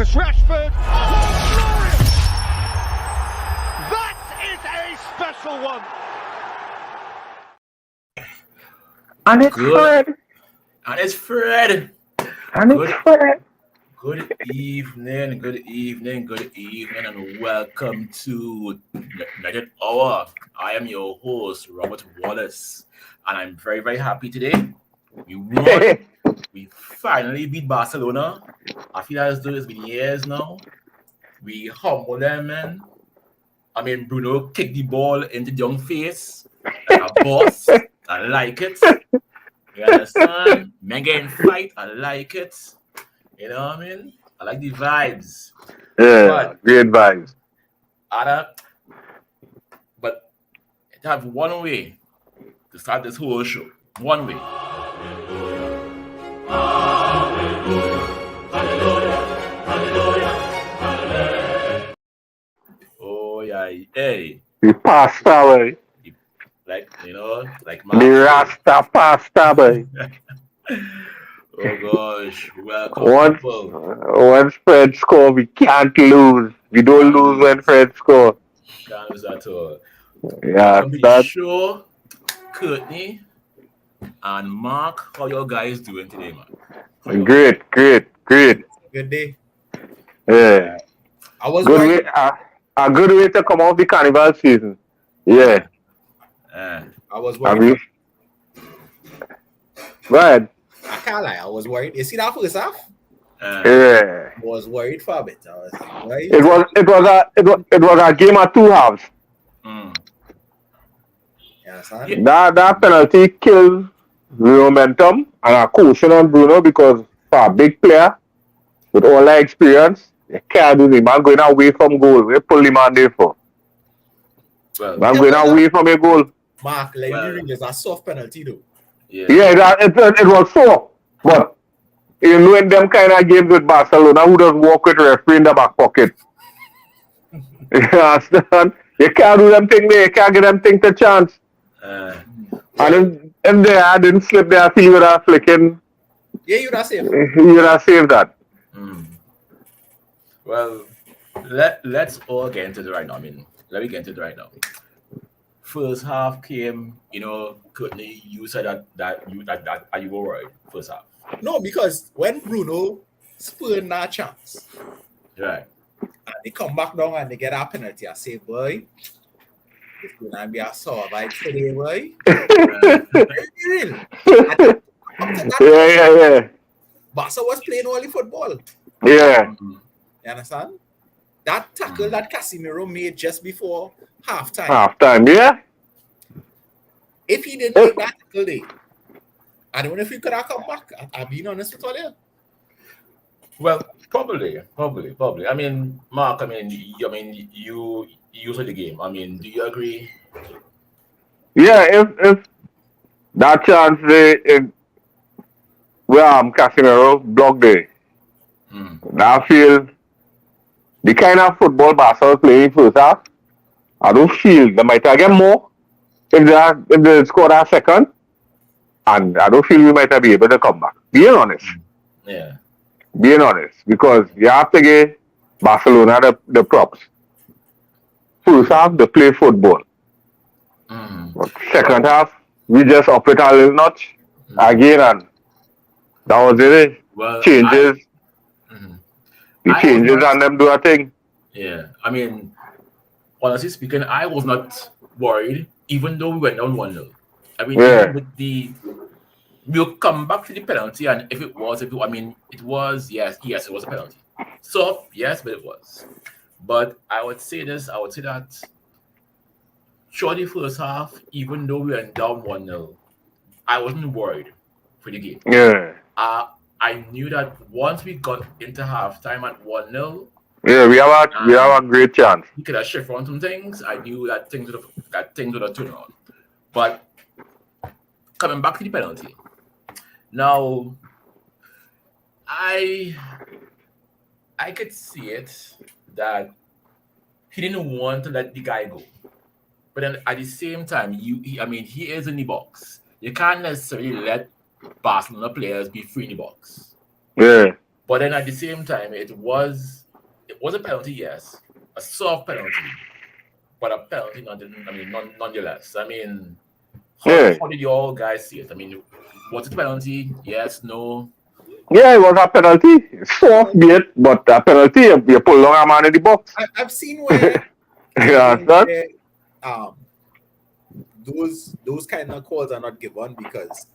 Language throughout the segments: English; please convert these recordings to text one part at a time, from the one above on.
Marcus Rashford. Oh, glorious! That is a special one. And it's Fred. And it's Fred. And it's Fred. Good evening, and welcome to United Hour. I am your host, Robert Wallace, and I'm very, very happy today. We won. We finally beat Barcelona. I feel as though it's been years now. We humbled them, man. I mean, Bruno kicked the ball into the young face like a boss. I like it. You understand? Men getting fight. I like it. You know what I mean? I like the vibes. Yeah, great vibes. But it have one way to start this whole show. One way. Oh yeah, hey. The pasta, boy. Like like the Rasta pasta, boy. Oh gosh, welcome. Once Fred score, we can't lose. We don't lose when Fred score. Can't lose at all. Yeah, welcome to the show, Courtney and Mark. How you guys doing today, man? Great. Good day. Yeah. I was good way, a good way to come off the carnival season. Yeah. I was worried. Right. I can't lie. I was worried. You see that first half? Yeah. I was worried for a bit. I was worried. It was a game of two halves. Yeah, that penalty killed the momentum and a caution on Bruno because for a big player with all that experience, you can't do the man going away from goal. We pull him on there for. Man going away from a goal. Mark, it's a soft penalty though. Yeah, it was soft. But you know in them kind of games with Barcelona, who does walk with referee in the back pocket? You understand? You can't do them thing there. You can't get them thing to chance. And if they didn't slip their feet with a flicking, yeah, you'd have saved. You'd have saved that. Well, let's all get into it right now. I mean, let me get into it right now. First half came, Courtney, you said that you were worried first half. No, because when Bruno spurned that chance, right, and they come back down and they get a penalty, I say, boy, it's gonna be a sore vibe today, boy. Yeah. Barca was playing only football. Yeah. You understand? That tackle that Casemiro made just before halftime. Yeah. If he didn't make that tackle day, I don't know if he could have come back. I'll be honest with you. Well, probably. I mean, Mark. You saw the game. I mean, do you agree? Yeah. If that chance Casemiro blocked there, I feel the kind of football Barca was playing first half, I don't feel they might get more if they score that second, and I don't feel we might be able to come back. Being honest. Yeah. Being honest, because you have to give Barcelona the props. First half, they play football. But second half, we just up it a little notch again, and that was it. Well, changes. The changes and them do a thing. Yeah. I mean, honestly speaking, I was not worried, even though we went down 1-0. I mean, we'll come back to the penalty, and it was, yes, it was a penalty. So, yes, but it was. But I would say that throughout the first half, even though we went down 1-0, I wasn't worried for the game. Yeah. I knew that once we got into halftime at 1-0, yeah, we have a great chance. We could have shifted on some things. I knew that things would have turned around. But coming back to the penalty, now I could see it that he didn't want to let the guy go, but then at the same time, he is in the box. You can't necessarily let Barcelona players be free in the box. Yeah. But then at the same time, it was a penalty, yes, a soft penalty, but a penalty, nonetheless. I mean, Yeah. how did you all guys see it? I mean, was it a penalty? Yes, no. Yeah, it was a penalty. Soft bit, but a penalty. You pull long a man in the box. I've seen where Yeah, games son. where, um those kind of calls are not given because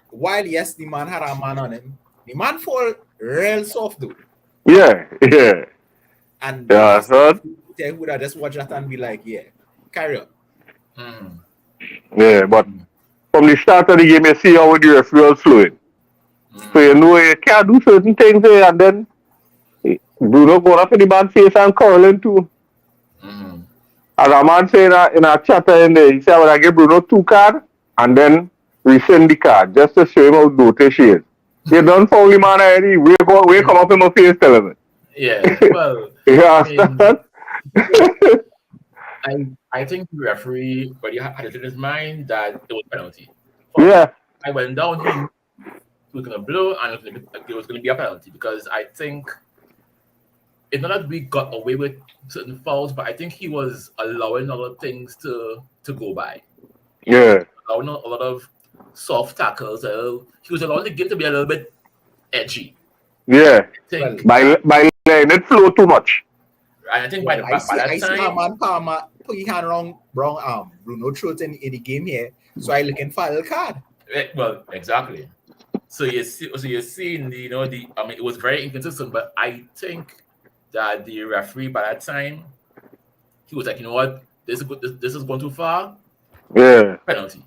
while yes the man had a man on him, the man fall real soft though. Yeah, yeah. And the Yeah, last son. thing would have just watch that and be like, yeah, carry on. Mm. Yeah, but from the start of the game, you see how the referee was flowing. So you know you can't do certain things there, and then Bruno going up in the man's face and curling too. Mm. As a man say in a chatter in there, he said, I would give Bruno 2 cards and then rescind the card just to show him how dirty she is. You done foul the man already. We come up in my face, tell him. Yeah, well, You I mean, understand? I think the referee already had it in his mind that it was penalty. Yeah, I went down, he was going to blow, and it was going to be a penalty because I think it's not that we got away with certain fouls, but I think he was allowing other things to go by. yeah, Allowing a lot of soft tackles. He was allowing the game to be a little bit edgy. yeah. I think, By letting it flow too much. and I think Well, by I see that a time, man Palmer put his hand wrong arm. Bruno throws in the game here, so I looking for a card. well, exactly. So you're seeing I mean, it was very inconsistent, but I think that the referee by that time, he was like, you know what, this is good, this is going too far, Yeah, penalty,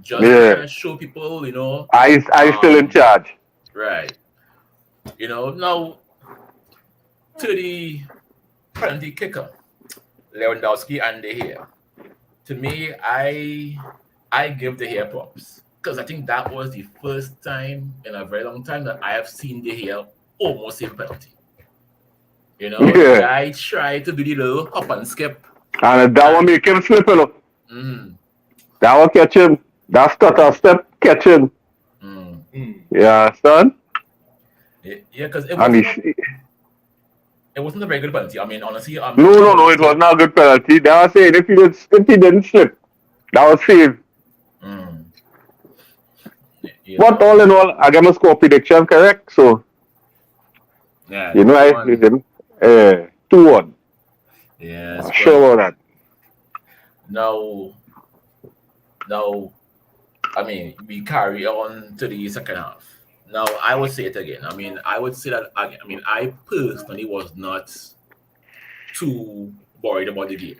just to yeah. kind of show people, I still in charge. right, now to the penalty kicker, Lewandowski and De Gea. To me, I give De Gea props because I think that was the first time in a very long time that I have seen De Gea almost save a penalty. The Yeah. guy tried to do the little hop and skip. And that one make him slip, you know. Mm, That one catch him. That stutter step catch him. mm. Yeah, son. Yeah, because And it wasn't a very good penalty. I mean, honestly, no, it was not a good penalty. They were saying if he didn't slip, that was saved. Mm. But all in all, I got my score prediction correct. So Yeah, I 2-1. did him 2-1. Yes, Sure about that. Now, I mean, we carry on to the second half. Now, I would say it again. I mean, I would say that. I mean, I personally was not too worried about the game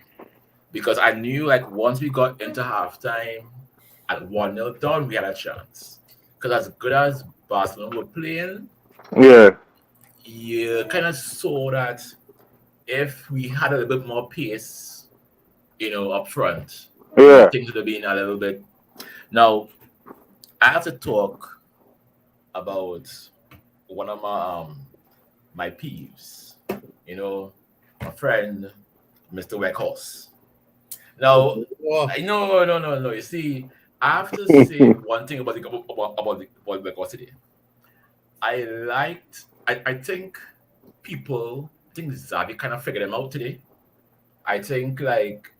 because I knew like once we got into halftime at 1-0 down, we had a chance. Because as good as Barcelona were playing, Yeah. you kind of saw that if we had a little bit more pace, up front, Yeah. things would have been a little bit. Now, I have to talk about one of my peeves. My friend, Mr. Weghorst. Now, no. You see, I have to say one thing about Weghorst today. I think Xavi kind of figured him out today. I think like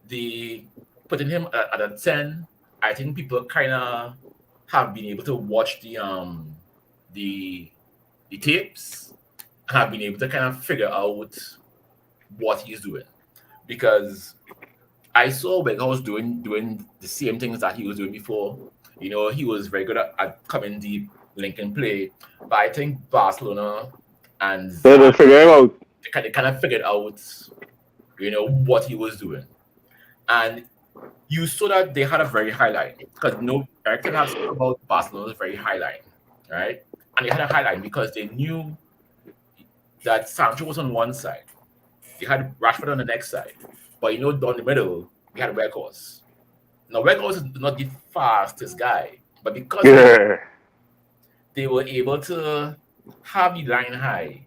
the putting him at a 10, I think people kind of have been able to watch the tapes and have been able to kind of figure out what he's doing. Because I saw Weghorst doing the same things that he was doing before. He was very good at coming deep, linking play. But I think Barcelona and They didn't figure him out. they kind of figured out, what he was doing. And you saw that they had a very high line. Because Eric Ten Hag spoke about Barcelona's very high line, right? And they had a high line because they knew that Sancho was on one side. They had Rashford on the next side. But down the middle, we had Weghorst. Now, Weghorst is not the fastest guy. But because Yeah. they were able to have the line high,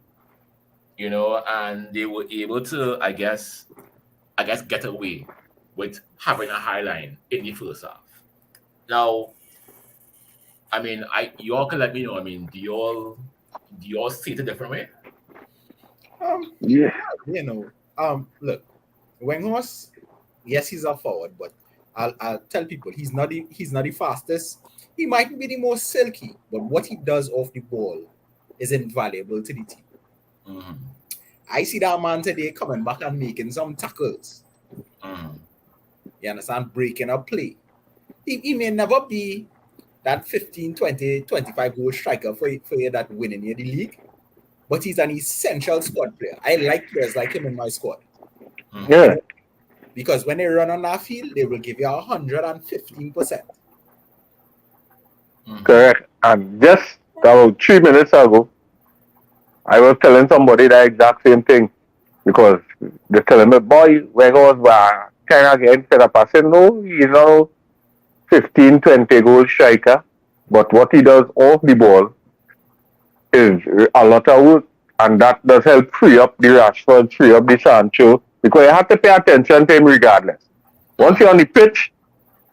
and they were able to, I guess, get away with having a high line in the first half. Now, I mean, you all can let me know. I mean, do you all Do you all see it a different way? Yeah. Look, Weghorst, yes, he's a forward, but I'll tell people he's not the fastest. He might be the most silky, but what he does off the ball is invaluable to the team. Mm-hmm. I see that man today coming back and making some tackles. Mm-hmm. You understand? Breaking a play. He may never be that 15, 20, 25 goal striker for you that winning the league, but he's an essential squad player. I like players like him in my squad. Mm-hmm. Yeah. Because when they run on that field, they will give you 115%. Mm-hmm. Correct. And just about 3 minutes ago, I was telling somebody that exact same thing because they're telling me, boy, Weghorst was kind of getting fed up. I said, no, he's now 15, 20 goal striker, but what he does off the ball is a lot of work, and that does help free up the Rashford, free up the Sancho, because you have to pay attention to him regardless. Once you're on the pitch,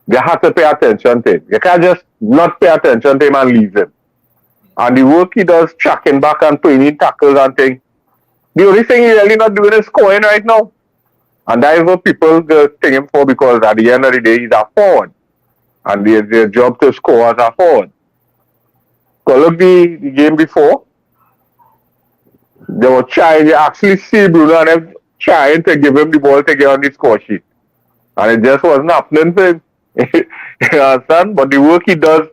you have to pay attention to him. You can't just not pay attention to him and leave him. And the work he does, tracking back and putting in tackles and things, the only thing he's really not doing is scoring right now. And that is what people take him for, because at the end of the day, he's a forward. And it's their job to score as a forward. So look, the game before, they were trying, you actually see Bruno and them trying to give him the ball to get on the score sheet. And it just wasn't happening for him. You understand? But the work he does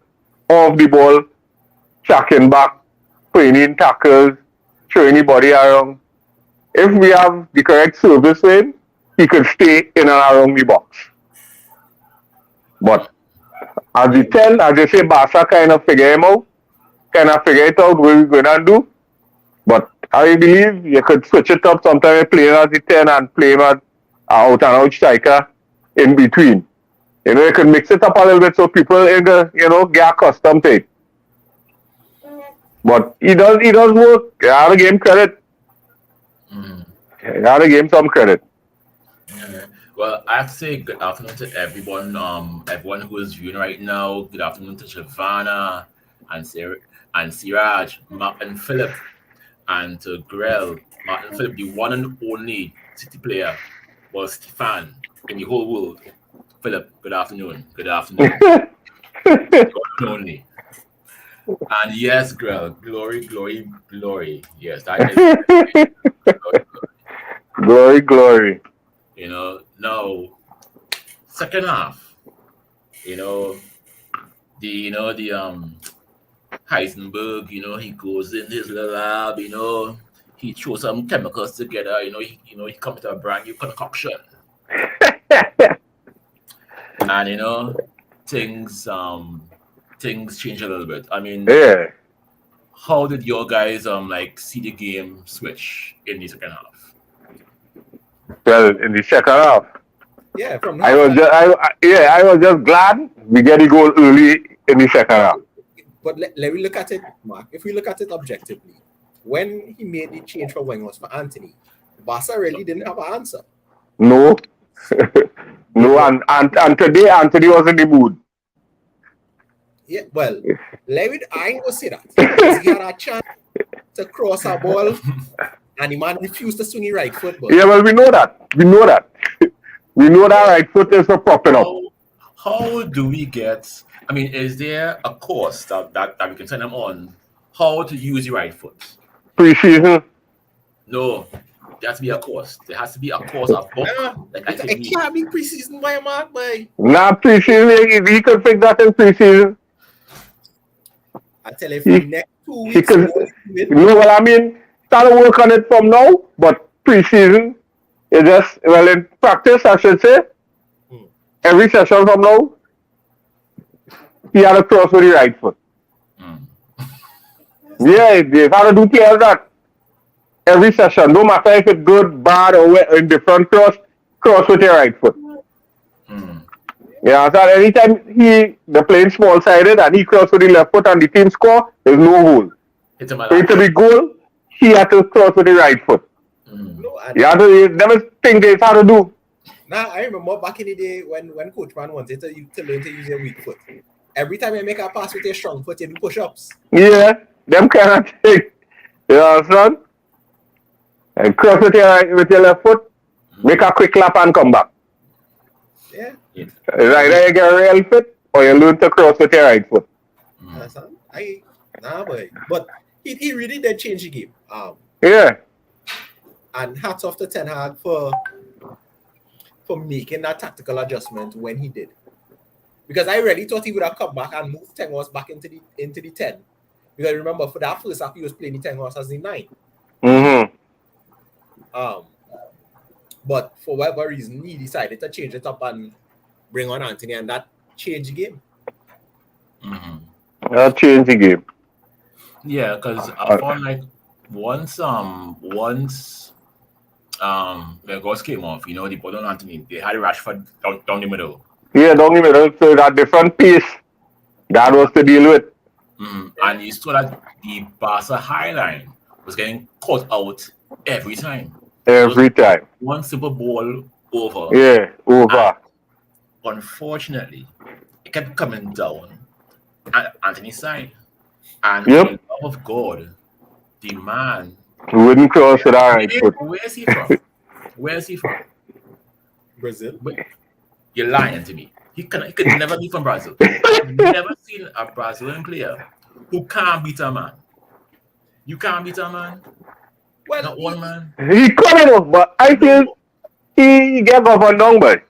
off the ball, tracking back, putting in tackles, throwing the body around. If we have the correct service for him, he could stay in and around the box. But as the 10, as they say, Barca kind of figure it out what we're going to do. But I believe you could switch it up sometimes, play him as the 10 and play him as an out and out striker in between. You know, you could mix it up a little bit so people get accustomed to it. But he does work. You have to give him credit. Mm-hmm. You have to give him some credit. Yeah. Well, I have to say good afternoon to everyone. Everyone who is viewing right now. Good afternoon to Shavana and Siraj, Mark and Philip, and to Grell. Martin Philip, the one and only City player, was Stefan in the whole world. Philip, good afternoon. Good afternoon. God only. And yes, Grell, glory, glory, glory. Yes, that is Glory, glory. you know. Now, second half, the Heisenberg, he goes in his little lab, he throws some chemicals together, he comes to a brand new concoction. And things change a little bit. I mean, Yeah. how did your guys see the game switch in the second half? Well, in the second half, Yeah, from I was just glad we get the goal early in the second half. But let me look at it, Mark. If we look at it objectively, when he made the change for Weghorst for Anthony, Barca really didn't have an answer. No. No, and today Anthony was in the mood. Yeah, well, I ain't gonna say that. Because he had a chance to cross a ball and the man refused to swing his right foot. But Yeah, well, we know that. We know that right foot is for propping up. How do we get? I mean, is there a course that we can send them on how to use your right foot? Pre-season. No, there has to be a course. There has to be a course of book. it can't be preseason by Mark, boy. Nah, pre-season, he could fix that in pre-season. I tell you, for the next 2 He weeks, could, I mean, start to work on it from now, but pre-season, in practice, I should say, every session from now, he had a cross with the right foot. Yeah, they have to do players that. Every session, no matter if it's good, bad, or indifferent, cross with your right foot. Yeah, so anytime they're playing small-sided and he cross with the left foot and the team score, there's no goal. For it to be goal, he had to cross with the right foot. Never think they how to do. Now, I remember back in the day when Coach Man wanted to learn to use your weak foot. Every time you make a pass with your strong foot, you do push-ups. Yeah, them kind of thing. You understand? And cross with your left foot, make a quick lap and come back. Yeah. It's either you get real fit or you learn to cross with your right foot. Understand? But he really did change the game. Yeah. And hats off to Ten Hag for making that tactical adjustment when he did. Because I really thought he would have come back and moved Ten Horse back into the 10. Because remember, for that first half, he was playing the 10 Horse as the 9. Mm-hmm. But for whatever reason, he decided to change it up and bring on Anthony, and that changed the game. That changed the game. Yeah, because I found like once the goals came off, you know, they put on Anthony, they had Rashford down the middle. Yeah, down the middle, so that different pace that was to deal with. And you saw that the Barca high line was getting caught out every time. Every time. One simple ball over. Yeah, over. And unfortunately, it kept coming down at Anthony's side. And for the love of God, the man wouldn't cross with our right foot. Where is he from? Where is he from? Brazil. You're lying to me. He could never be from Brazil. I've never seen a Brazilian player who can't beat a man. You can't beat a man. Well, not one man. He coming off, but I feel he gave up on number.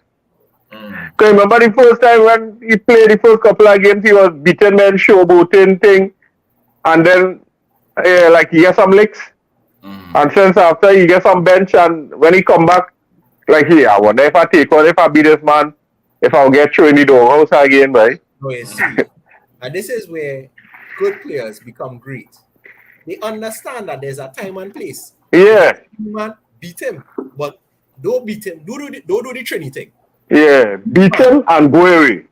Because remember the first time when he played the first couple of games, he was beaten men, showboating thing, and then like he get some licks. And since after he get some bench, and when he come back, like I wonder if I take on, if I beat this man, if I'll get through in the doghouse again, right? No, you see, and this is where good players become great. They understand that there's a time and place. Yeah. Man, beat him, but don't beat him. Don't do the Trini thing. Yeah, beat him and go away.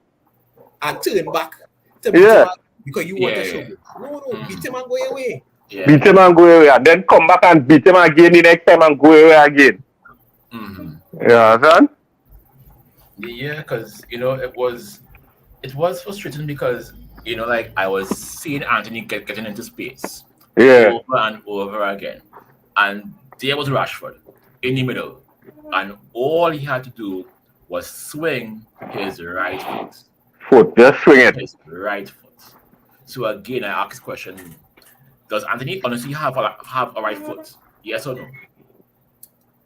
And turn back to beat him because you want to show him. No, beat him and go away. Yeah. Beat him and go away, and then come back and beat him again the next time and go away again. You understand? Yeah, because you know it was frustrating because you know like I was seeing Anthony getting into space over and over again, and there was Rashford in the middle, and all he had to do was swing his right foot. Just swing it. His right foot. So again, I ask the question: does Anthony honestly have a right foot? Yes or no?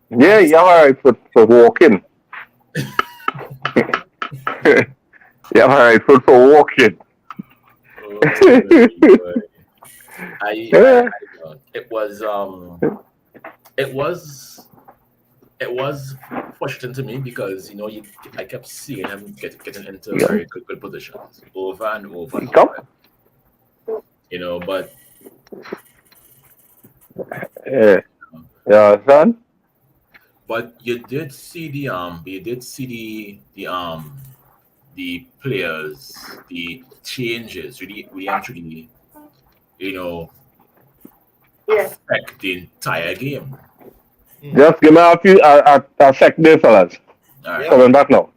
Yeah, you have a right foot for walking. You have a right foot for walking. It was frustrating to me because you know I kept seeing him getting into very good positions over and over and over. You know, but son. But you did see the players, the changes really actually, you know, affect the entire game. Just give me a second there, fellas. All right. Coming back now.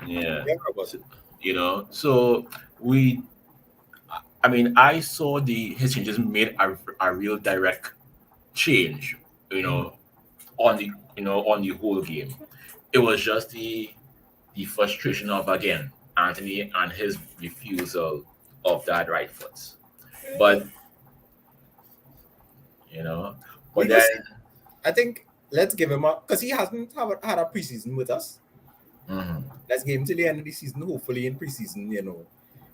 Yeah. You know, so I saw his changes made a real direct change, you know, on the whole game. It was just the frustration of again Anthony and his refusal of that right foot. But you know, but then I think let's give him because he hasn't had a preseason with us. Let's give him till the end of the season. Hopefully, in preseason, you know,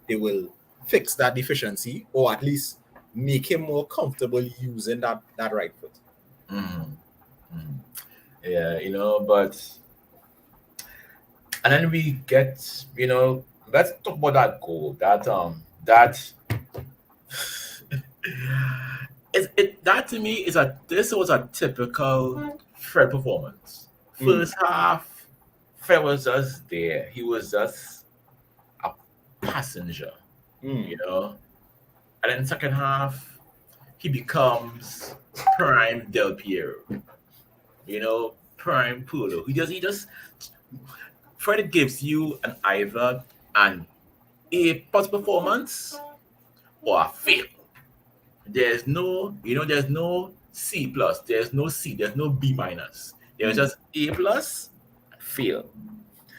they will fix that deficiency or at least make him more comfortable using that right foot. Yeah, you know, but and then we get, you know, let's talk about that goal. That that to me is this was a typical Fred performance. First half, Fred was just there. He was just a passenger, you know. And then second half, he becomes prime Del Piero, you know, prime Pulo. He just Fred gives you an either an A+ performance or a fail. There's no, there's no C plus, there's no C, there's no B minus. There's just A plus, fail.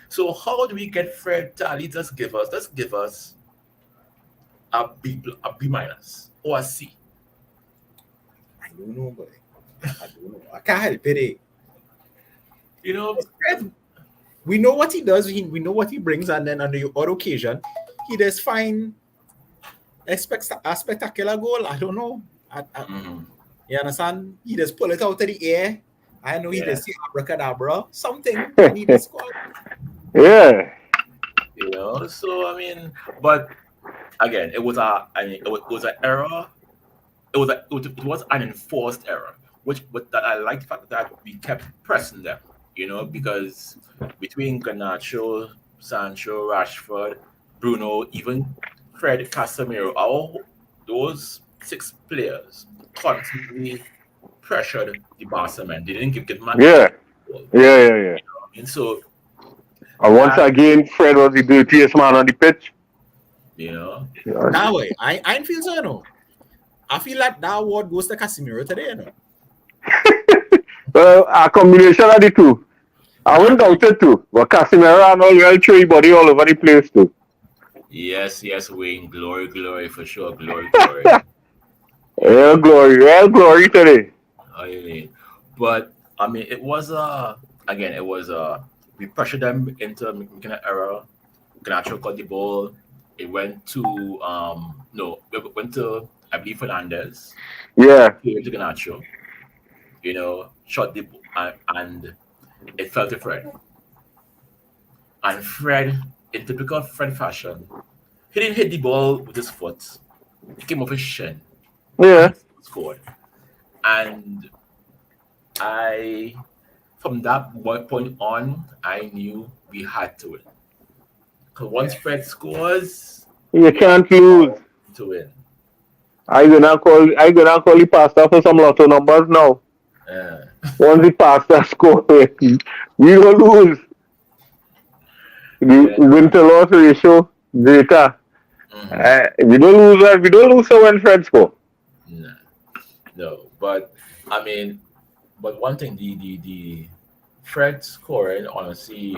So how do we get Fred to at least just give us a B minus or a C? I don't know, boy. I don't know. I can't help it. You know, We know what he does. We know what he brings, and then on the odd occasion, he does find a spectacular goal. I don't know. You understand? He just pull it out of the air. I know he just say abracadabra, something, and he just score. Yeah. So I mean, but again, it was an error. It was an enforced error, but that I like the fact that we kept pressing them. Because between Garnacho, Sancho, Rashford, Bruno, even Fred, Casemiro, those 6 players constantly pressured the Barca men. They didn't give man. Yeah. And so, and once again, Fred was the dirtiest man on the pitch. That way, I feel so. I feel like that award goes to Casemiro today. Well, a combination of the two. I wouldn't doubt it too. But Casemiro and all well throw his body all over the place too. Yes, Wayne. Glory for sure. Glory. Glory today. But I mean, it was we pressured them into making an error. Garnacho got the ball. It went to I believe Fernandez. Yeah. Came to Garnacho. Shot the ball and it fell to Fred. And Fred, in typical Fred fashion, he didn't hit the ball with his foot. He came off his shin. Yeah. Scored. And from that point on, I knew we had to win. Because once Fred scores, you can't lose. To win. I gonna call the pastor for some lotto numbers now. Once the pastor score, we gonna lose. The win to loss ratio data. We don't lose when Fred score. No, but I mean, one thing, the Fred scoring, honestly,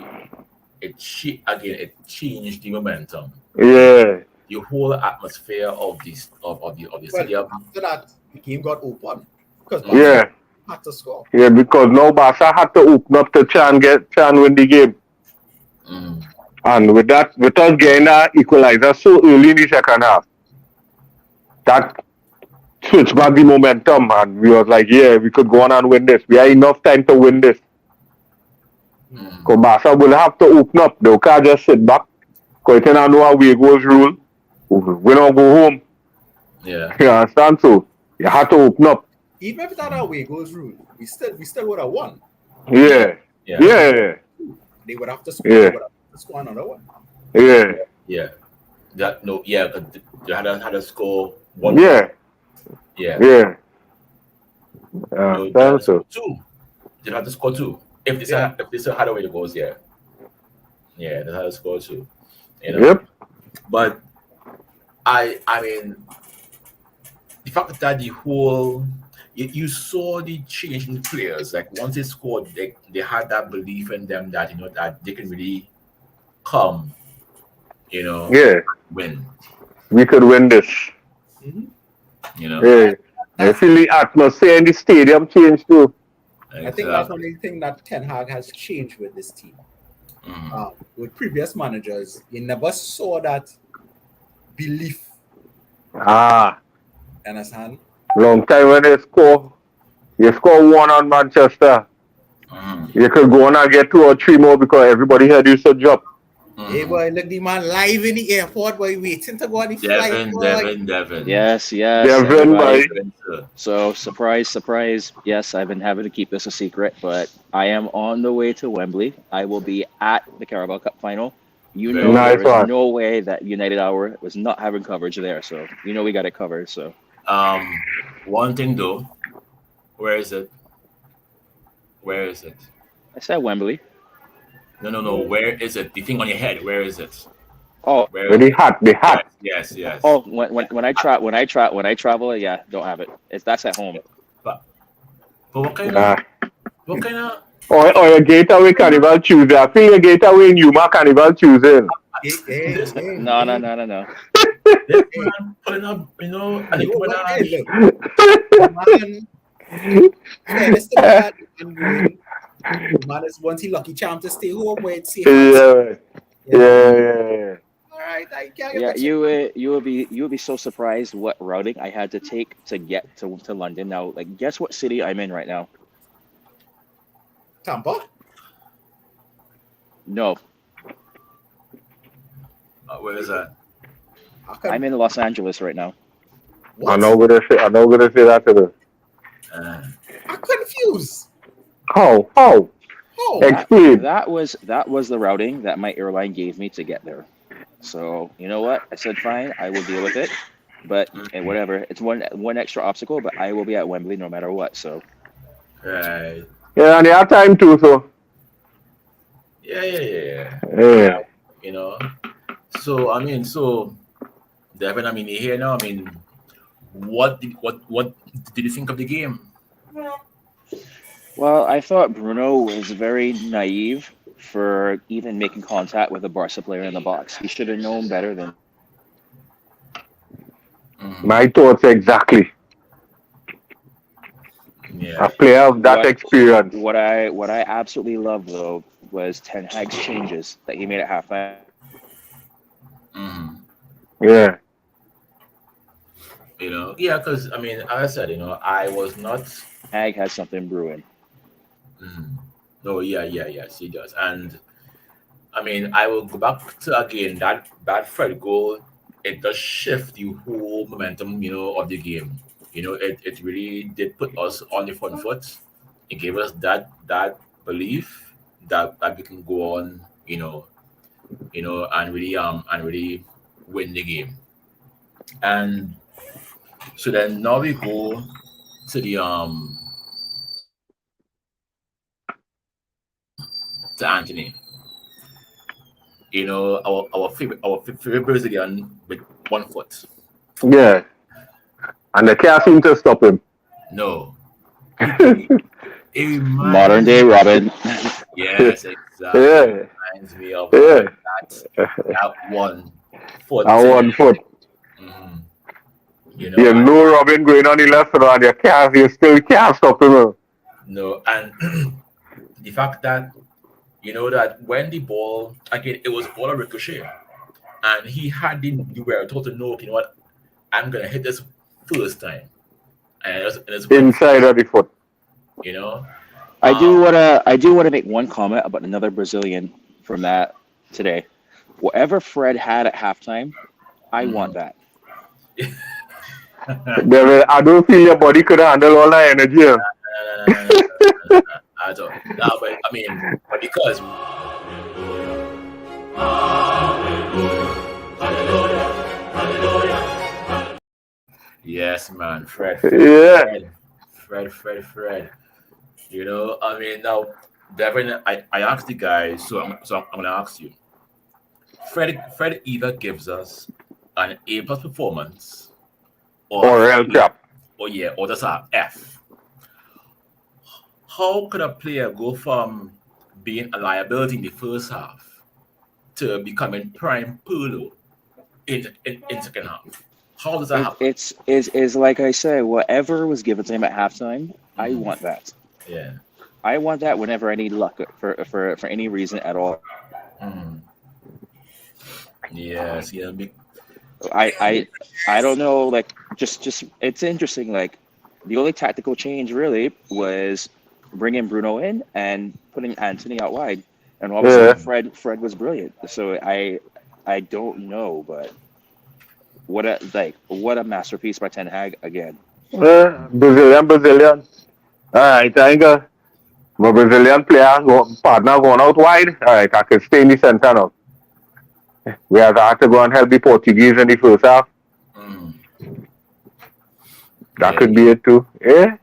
it changed the momentum. Yeah. The whole atmosphere of the stadium. After that, the game got open because Barca had to score. Yeah, because now Barca had to open up to try and win the game. And with us getting that equalizer so early in the second half, that switched back the momentum, and we was like, yeah, we could go on and win this. We have enough time to win this. Because Barca will have to open up. They can't just sit back. Because they don't know how away goes rule. We don't go home. Yeah. You understand? So you have to open up. Even if that away goes rule, we still would have won. Yeah. They would have to score. Yeah. They would have to score another one. Yeah. They had to score one. Yeah. So. Two. They had to score 2. If they still had away the goals, they had to score 2. Yep. But I mean, the fact that the whole you saw the change in players. Like once they scored, they had that belief in them that that they can really come, win. We could win this. Yeah. I feel the atmosphere in the stadium changed too. Exactly. I think that's the only thing that Ten Hag has changed with this team. With previous managers, you never saw that belief. Understand? Long time when you score 1 on Manchester. You could go on and get 2 or 3 more because everybody had used to jump. Hey boy, look the man live in the airport, boy, waiting to go on the flight. Devin. Yes. Devin, boy. So surprise. Yes, I've been having to keep this a secret, but I am on the way to Wembley. I will be at the Carabao Cup final. There is no way that United Hour was not having coverage there, so we got it covered. So one thing though, where is it? I said Wembley. No. Where is it? The thing on your head. Where is it? Oh, Very hot. The hot. Yes. oh, when I travel, yeah, don't have it. That's at home. But what kind Uh, of what kind of or your gateway Carnival Tuesday. I feel your gateway in Yuma Carnival Tuesday. this No. this man putting up, and Yo, the but man, hey, look, man, fairness to the man, and going, the man is once he lucky charm to stay home where it's safe and sound. Yeah. All right, I can't Yeah, get you will be so surprised what routing I had to take to get to London. Now, like, guess what city I'm in right now? Tampa. No, where is that? I'm in Los Angeles right now. What? I'm not gonna say that to them. I'm confused. How? Oh, Explain. That was the routing that my airline gave me to get there. So you know what? I said fine, I will deal with it. But and whatever, it's one extra obstacle, but I will be at Wembley no matter what. So Right. Yeah, and they have time too, so. Yeah. Yeah. So Devin, you're here now. What did you think of the game? well, I thought Bruno was very naive for even making contact with a Barca player in the box. He should have known better than. My thoughts exactly. Yeah. A player of that What experience. what I absolutely loved though was Ten Hag's changes that he made at halftime. Yeah. Yeah, because as I said, I was not. Hag has something brewing. No, yes, he does, and I will go back to again that Fred goal. It does shift the whole momentum, of the game. It really did put us on the front foot. It gave us that belief that we can go on, and really win the game. And so then now we go to the to Anthony. Our favorite Brazilian with 1 foot. Yeah. And they can't seem to stop him. No. It Modern day Robin. Yes, exactly. Yeah. It reminds me of Yeah. that 1 foot. And 1 foot. You know Robin going on the left and you still can't stop him. No, and the fact that that when the ball again, it was all a ricochet, and he had the wherewithal to know, what, I'm gonna hit this first time, and it's inside of the foot. I do wanna make one comment about another Brazilian from that today. Whatever Fred had at halftime, I want that. I don't feel your body could handle all that energy. I don't. No, but because. Yes, man, Fred. Yeah. Fred. Now, Devin, I asked the guys, so I'm gonna ask you. Fred either gives us an A+ performance, or L cap. or that's a F. How could a player go from being a liability in the first half to becoming prime Pirlo in second half? How does that happen? It's like I said, whatever was given to him at halftime, I want that. Yeah. I want that whenever I need luck for any reason at all. Yes, yeah. I don't know, like just it's interesting. Like the only tactical change really was bringing Bruno in and putting Anthony out wide, and all of a sudden Fred was brilliant. So I don't know, but what a masterpiece by Ten Hag again. Brazilian. All right, I think my Brazilian partner going out wide. All right, I can stay in the center now. We have to go and help the Portuguese in the first half. That could be it too. Yeah.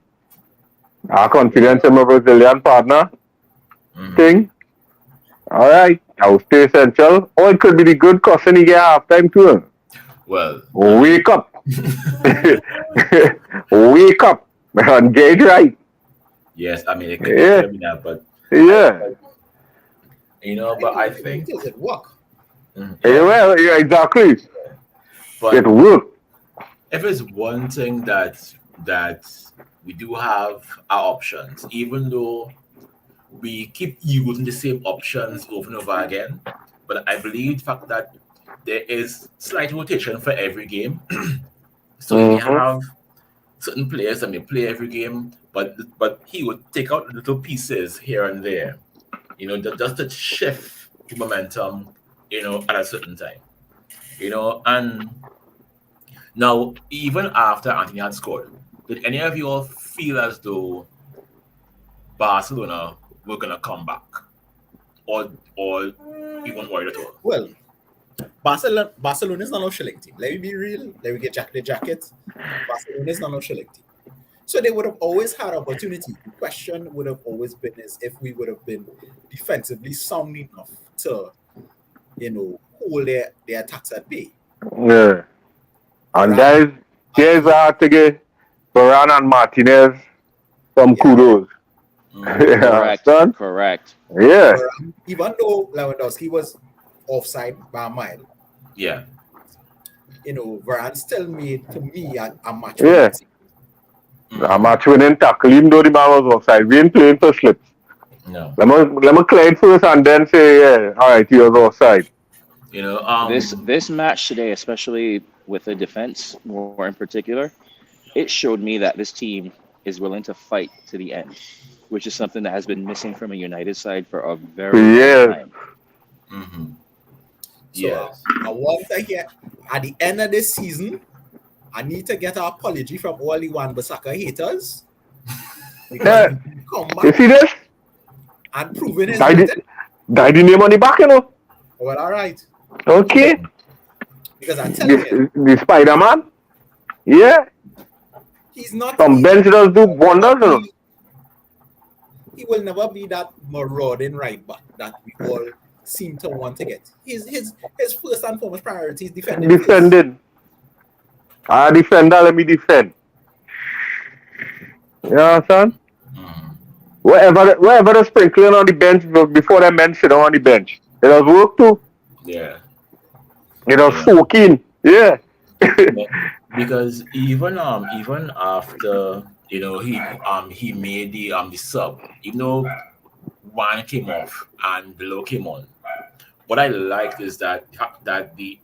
Our confidence in my Brazilian partner. Thing. All right. I will stay essential. Or it could be the good cousin he get halftime too. Well, Wake up. Wake up. And get it right. yes, I mean it Yeah. could be that, but Yeah. but I think Does it work? Yeah, well, yeah, exactly. but It worked. if it's one thing that we do have our options, even though we keep using the same options over and over again. But I believe the fact that there is slight rotation for every game. So you may have certain players that may play every game, but he would take out little pieces here and there, just to shift the momentum, at a certain time. And now even after Anthony had scored, did any of you all feel as though Barcelona were gonna come back, or you weren't worried at all? Well, Barcelona is not no shilling team. Let me be real. Let me get the jacket. Barcelona is not no shilling team. So they would have always had opportunity. The question would have always been is if we would have been defensively sound enough to, hold their attacks at bay. Yeah. And there's hard to get Varane and Martinez some kudos. Correct. Yeah. Even though Lewandowski was offside by a mile. Yeah. Varane still made to me a match. Yeah. A match winning tackle, even though the man was offside. We ain't playing for slips. No. Let me clear it first and then say, yeah, all right, he was offside. This match today, especially with the defense, more in particular, it showed me that this team is willing to fight to the end, which is something that has been missing from a United side for a very long time. Mm-hmm. So I want to get at the end of this season, I need to get an apology from all the Wan-Bissaka haters. Yeah. Come You back see this? and proving his Die the name on the back, Well, all right. Okay. Because I tell you, The Spider-Man? Yeah. he's not. Some bench does do wonders, He will never be that marauding right back that we all seem to want to get. His first and foremost priority is defending. Defending. Defender, let me defend. You understand? Wherever the sprinkling on the bench before the men sit down on the bench. It does work too. Yeah. It was soaking. Yeah. Because even after he made the sub, even though one came off and below came on. What I liked is that the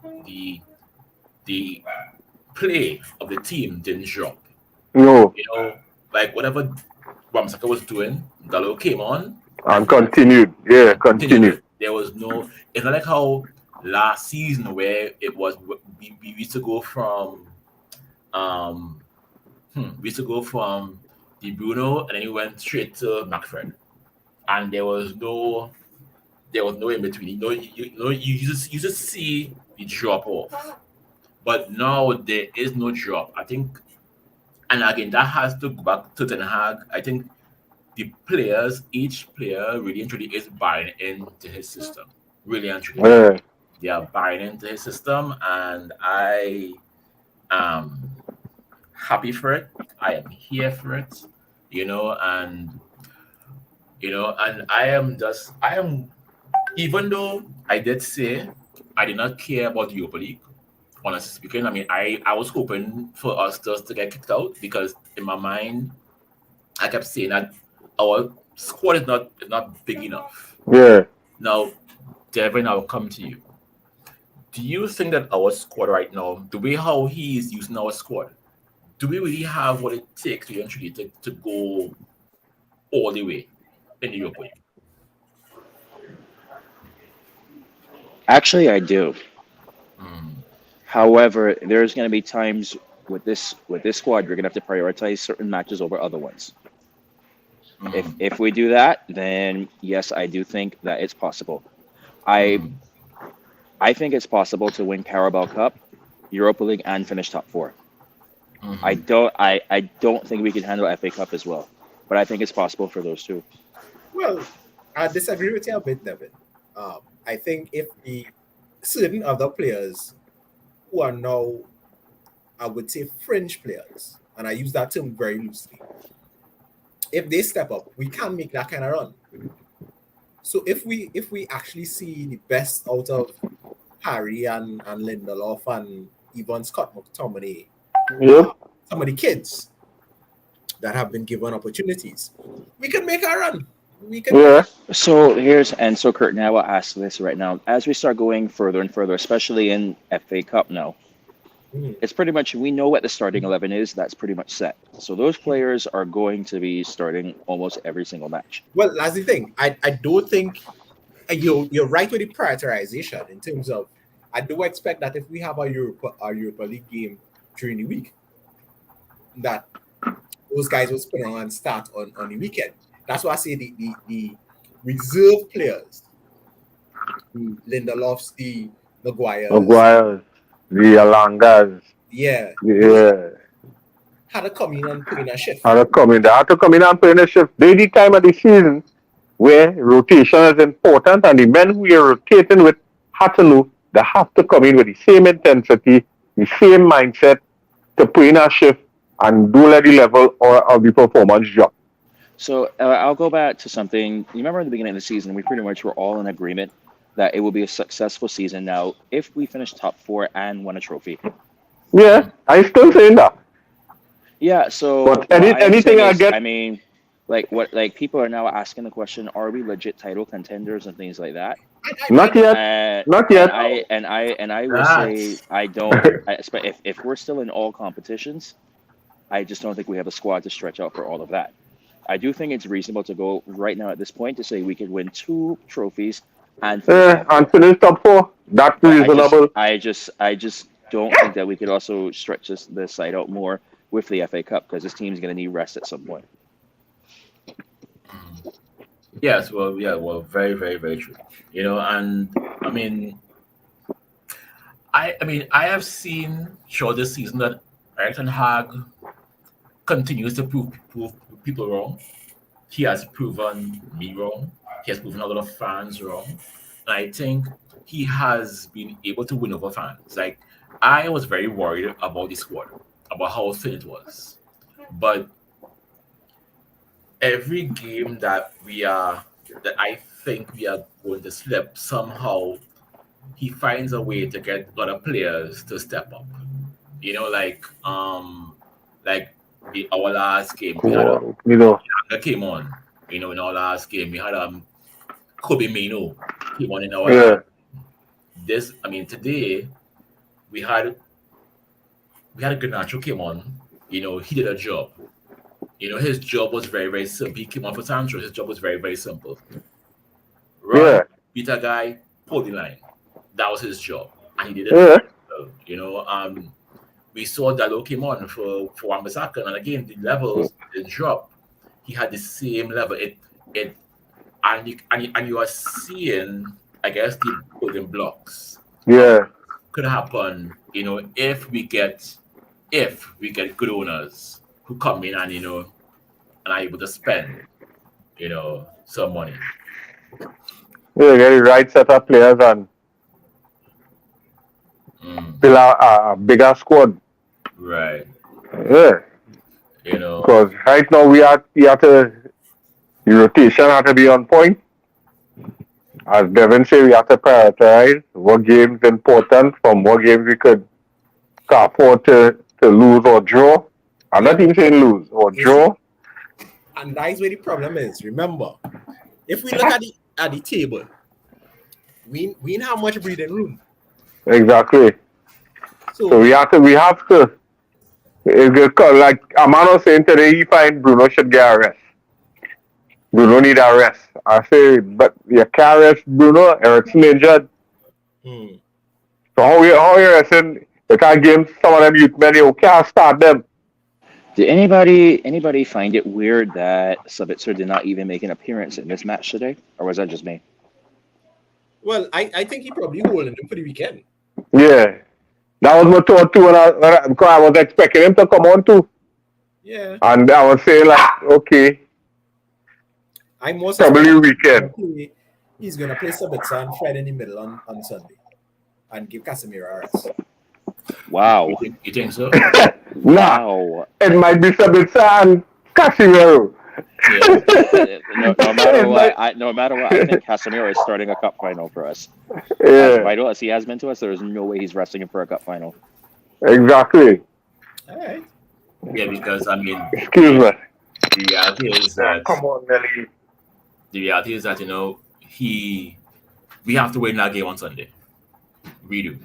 play of the team didn't drop. No. Like whatever Wan-Bissaka was doing, Gallo came on And continued. Yeah, continued. There was no. It's not like how last season where it was we used to go from De Bruno and then he went straight to McFred, and there was no in between. You just see the drop off, but now there is no drop. I think, and again that has to go back to Ten Hag. I think the players, each player really and truly is buying into his system. Really and truly. Yeah. They are buying into his system, and I am happy for it. I am here for it, and I am, even though I did say I did not care about the Europa League, honestly speaking. I mean, I was hoping for us just to get kicked out because in my mind, I kept saying that our squad is not big enough. Yeah. Now, Devin, I'll come to you. Do you think that our squad right now, the way how he is using our squad, do we really have what it takes to eventually to go all the way in the Europa League? Actually, I do. However, there's going to be times with this squad, you're going to have to prioritize certain matches over other ones. If we do that, then yes, I do think that it's possible. I think it's possible to win Carabao Cup, Europa League, and finish top 4. I don't think we can handle FA Cup as well, but I think it's possible for those two. Well, I disagree with you a bit, David. I think if the certain other players who are now, I would say, fringe players, and I use that term very loosely, if they step up, we can make that kind of run. So if we actually see the best out of Harry and Lindelof and even Scott McTominay, Yep. some of the kids that have been given opportunities, we can make a run. We can. Yeah. So Kurt, now I'll ask this right now. As we start going further and further, especially in FA Cup now, Mhm. it's pretty much we know what the starting 11 is. That's pretty much set. So those players are going to be starting almost every single match. Well, that's the thing. I don't think you're right with the prioritization in terms of I do expect that if we have a Europa League game during the week, that those guys will spin on and start on the weekend. That's why I say the reserve players, the Lindelofs, the Maguires, Maguire, the Alangas, yeah, had to come in and put in a shift. They have to come in and play in a shift. They the time of the season where rotation is important, and the men who you're rotating with have to know they have to come in with the same intensity, the same mindset to put in a shift and don't let the level of the performance drop. So I'll go back to something. You remember in the beginning of the season, we pretty much were all in agreement that it will be a successful season. Now, if we finish top 4 and win a trophy, Yeah, I'm still saying that. yeah. So But anything I get, I mean, like people are now asking the question: are we legit title contenders and things like that? not yet. Not yet. And I will say I don't. If we're still in all competitions, I just don't think we have a squad to stretch out for all of that. I do think it's reasonable to go right now at this point to say we could win 2 trophies and finish top 4. That's But reasonable. I just don't think that we could also stretch this side out more with the FA Cup because this team's going to need rest at some point. Yes, well, very, very, very true. You know, and I mean, I have seen show this season that Eric Ten Hag continues to prove people wrong. He has proven me wrong. He has proven a lot of fans wrong. And I think he has been able to win over fans. Like, I was very worried about the squad, about how thin it was. But every game that I think we are going to slip, somehow he finds a way to get other players to step up. You know, like our last game, we had that came on. You know, in our last game, we had Kobe Mino came on in our last. Today we had Garnacho came on. You know, he did a job. You know, his job was very, very simple. He came on for Sancho. His job was very, very simple. Run, beat a guy, pull the line. That was his job, and he did it. Well, you know, we saw Dalot came on for Wan-Bissaka, and again the levels didn't drop. He had the same level. And you are seeing, I guess, the building blocks. Yeah, could happen. You know, if we get good owners who come in and and are able to spend, some money. Yeah, get the right set of players and build a bigger squad. Right. Yeah. Because right now the rotation have to be on point. As Devin said, we have to prioritize what games important from what games we could afford to lose or draw. I'm not even saying lose or draw. And that is where the problem is. Remember, if we look at the table, we didn't have much breathing room. Exactly. So we have to. It's good. Like Amano saying today, he find Bruno should get a rest. Bruno need a rest. I say, but you can't rest Bruno. Eric's injured. So how you resting? You can't give some of them youth men. You can't start them. Did anybody find it weird that Sabitzer did not even make an appearance in this match today, or was that just me? Well, I think he probably holding him for the weekend. Yeah, that was my thought too. Because I was expecting him to come on too. Yeah, and I was saying like, okay, I most probably weekend. He's gonna play Sabitzer and Fred in the middle on Sunday, and give Casemiro a rest. Wow. You think so? Nah, Wow. it might be Sabitzer and Casemiro. Yeah. No matter what, I think Casemiro is starting a cup final for us. As Yeah, vital as he has been to us, there is no way he's resting him for a cup final. exactly. All right. Yeah, because I mean, Excuse me. the reality is that Come on, Nelly. we have to win that game on Sunday. We do,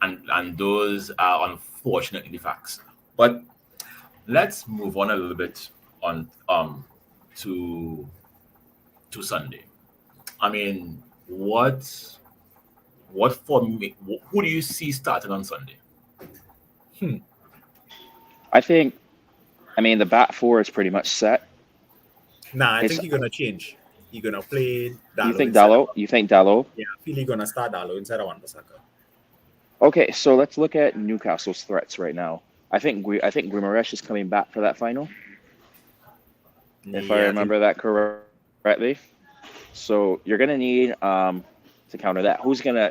and those are unfortunately the facts. But let's move on a little bit on to Sunday. I mean, what for me? Who do you see starting on Sunday? I mean, the back four is pretty much set. Nah, I It's- think he's gonna change. He's gonna play Dallo. You think instead Dallo? of- You think Dallo? Yeah, I feel he's gonna start Dallo instead of Wan-Bissaka. Okay, so let's look at Newcastle's threats right now. I think Guimaraes is coming back for that final, if I remember that correctly. So you're gonna need to counter that.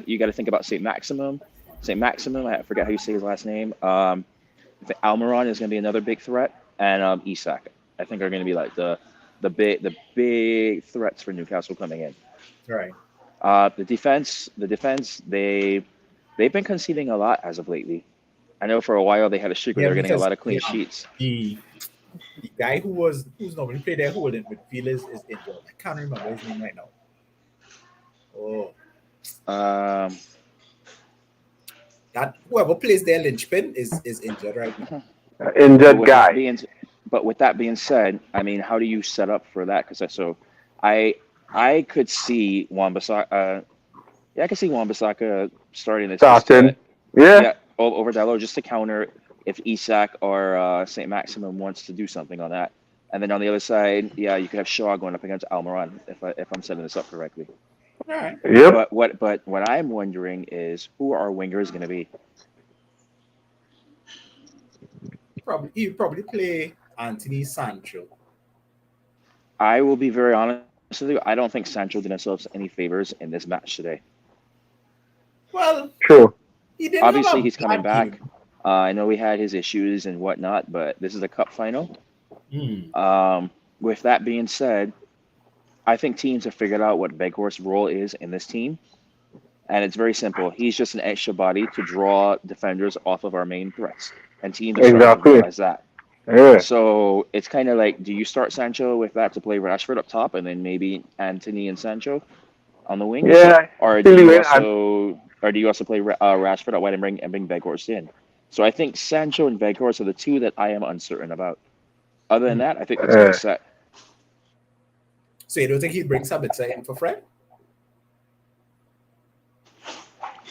You got to think about Saint Maximum. I forget how you say his last name. Almiron is gonna be another big threat, and Isak. I think are gonna be like the big threats for Newcastle coming in. Right. The defense, they've been conceding a lot as of lately. I know for a while they had a streak where they were getting a because, lot of clean sheets. The guy who's normally played there holding midfield is injured. I can't remember his name right now. Oh, that whoever plays their linchpin is injured right now. Injured guy. But with that being said, I mean, how do you set up for that? Because I could see Wan-Bissaka. I could see Wan-Bissaka starting this. Starting. Yeah. Over Dallo just to counter if Isak or Saint Maximum wants to do something on that. And then on the other side, you could have Shaw going up against Almiron if I'm setting this up correctly. All right. Yep. But what I'm wondering is who our wingers going to be. He'll probably play Anthony Sancho. I will be very honest with you. I don't think Sancho did himself any favors in this match today. Well, True. he didn't Obviously, have a he's coming bad back. game. I know he had his issues and whatnot, but this is a cup final. With that being said, I think teams have figured out what Weghorst's role is in this team. And it's very simple. He's just an extra body to draw defenders off of our main threats. And teams are starting to realize that. Yeah. So it's kind of like, do you start Sancho with that to play Rashford up top and then maybe Anthony and Sancho on the wing? Yeah. Or do you also play Rashford out wide and bring Weghorst in? So I think Sancho and Weghorst are the two that I am uncertain about. Other than that, I think it's pretty set. So you don't think he'd bring Sabitzer in for Fred?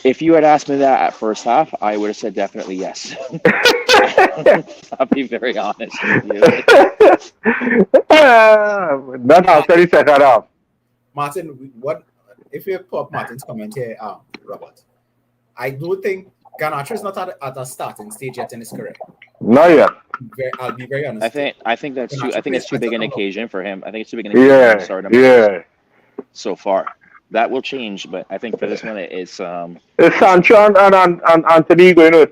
If you had asked me that at first half, I would have said definitely yes. I'll be very honest with you. Not after the second half. Martin, what if you put Martin's comment here, Robert? I do think Garnacho is not at a starting stage yet in his career. Not yet. I'll be very honest. I think that's too. I think it's too big an occasion for him. I think it's too big an Yeah. occasion to start him. Yeah. So far, that will change, but I think for this one, it's Is Sancho and Anthony going to?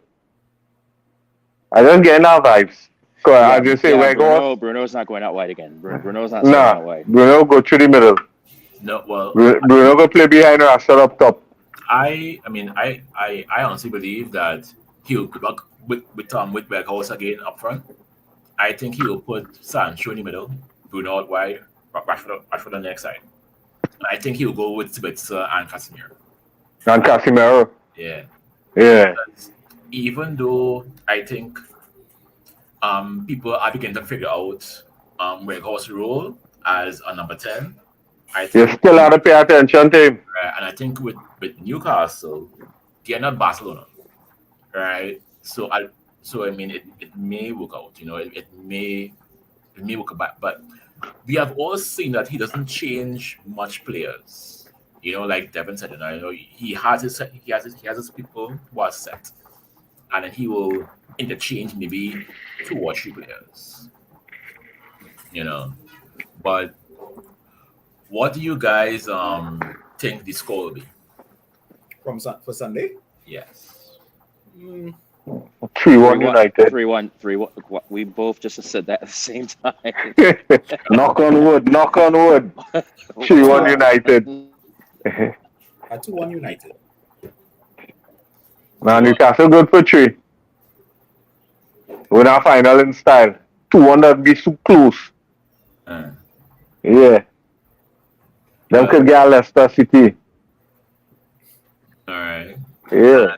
I don't get our vibes. As you say, Bruno's not going out wide again. Bruno's not going out wide. Bruno go through the middle. No, well, Bruno go play behind Rashford up top. I honestly believe that he'll go back with Weghorst again up front. I think he will put Sancho in the middle, Bruno out wide, Rashford on the next side. I think he'll go with Sabitzer and Casemiro. And Casemiro. Yeah. Yeah. Because even though I think people are beginning to figure out Weghorst's role as a number 10, I think You still have to pay attention to him. right, and I think with Newcastle, they're not Barcelona, right? So I mean, it may work out. You know, it may work out, but we have all seen that he doesn't change much players. You know, like Devin said, you know, he has his people who are set, and then he will interchange maybe 2 or 3 players. You know, but what do you guys think the score will be? For Sunday? Yes. 3-1 3-1, United. 3-1, 3-1. We both just said that at the same time. Knock on wood. 3-1 United. 2-1 United. Now Newcastle good for 3. Win our final in style. 2-1 that'd be so close. Yeah. Them could get Leicester City. All right. Yeah.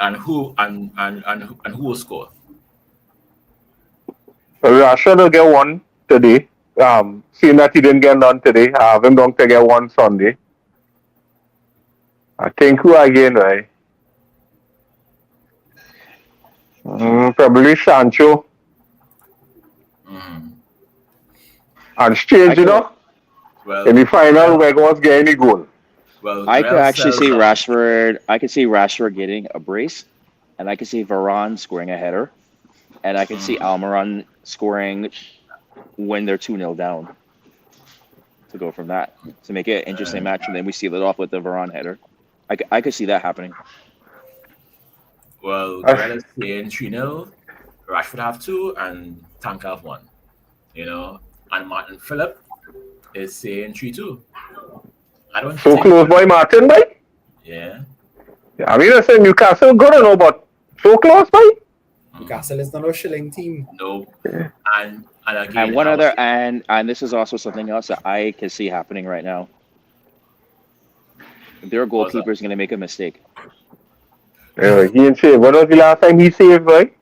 And who will score? Rashford will get one today. Seeing that he didn't get none today, I have him going to get one Sunday. I think who again, right? Probably Sancho. And strange, you know, in the final, Weghorst get any goal. Well, I could actually see Rashford. I could see Rashford getting a brace, and I could see Varane scoring a header, and I could see Almiron scoring when they're 2-0 down. To go from that to make it an interesting match, and then we seal it off with the Varane header. I could see that happening. Well, Greta is saying 3-0, Rashford have 2, and Tank have 1. You know, and Martin Phillip is saying 3-2. I don't so close by Martin, boy. Yeah. I mean, I say Newcastle good or no, but so close, boy. Newcastle is not a shilling team. No. And again, And one other, and this is also something else that I can see happening right now. Their goalkeeper is going to make a mistake. Yeah, he didn't save. What was the last time he saved, boy?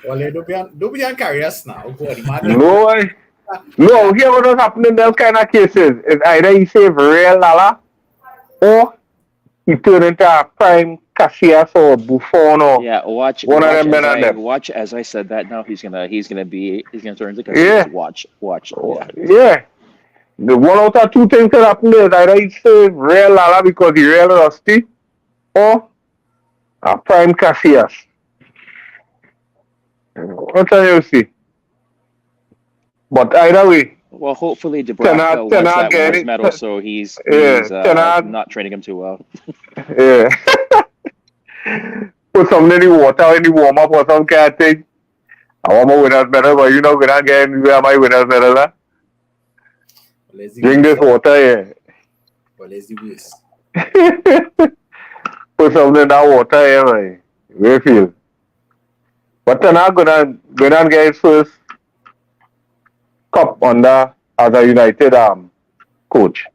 Well, don't be on carriers now. No, here what was happening in those kind of cases is either he saved real Lala or he turned into a prime Casillas or Buffon or watch as I said that now he's gonna turn into Casillas. Watch. Yeah. The one out of two things that happened is either he saved real Lala because he real rusty or a prime Casillas. What do you see? But either way. Well, hopefully Dubravka wants that Wars medal, so he's not training him too well. Yeah. Put something in the water in the warm up or some kind of thing. I want my winners medal, but you're not gonna get anywhere my winners medal. Huh? Drink this water, yeah. Well, let's do this. Put something in that water, yeah, man. We feel. But they're not gonna get his first cup under as a United coach.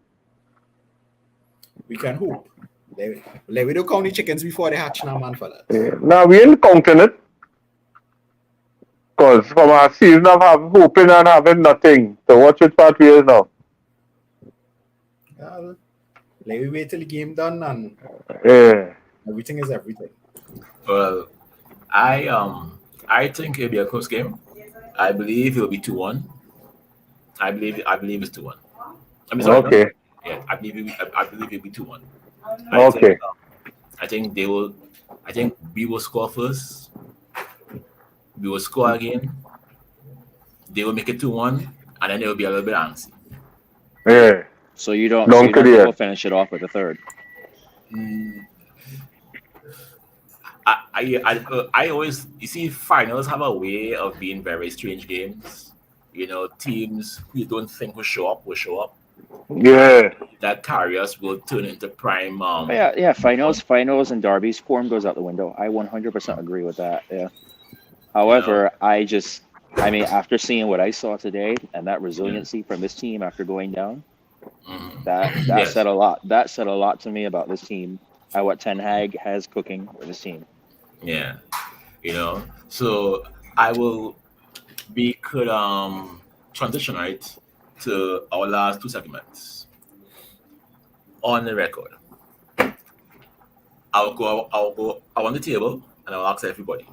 We can hope. We don't count the chickens before they hatch now, man, for that. Yeah. Now we ain't counting it. Because from our season of hoping and having nothing. So watch it for 2 years now. We wait till the game done and everything is everything. Well, I think it'll be a close game. I believe it'll be 2-1. I believe it's 2-1. Okay. Yeah, I believe it'll be 2-1. Okay. I think we will score first. We will score again. They will make it 2-1, and then they will be a little bit antsy. Yeah. So you don't think we'll finish it off with a third? I always, you see, finals have a way of being very strange games. You know, teams we don't think will show up. Yeah. That carriers will turn into prime. Finals and derbies, form goes out the window. I 100% agree with that. Yeah. However, after seeing what I saw today and that resiliency from this team after going down, that said a lot. That said a lot to me about this team and what Ten Hag has cooking with this team. Yeah, you know. So we could transition right to our last 2 segments. On the record, I'll go on the table and I'll ask everybody: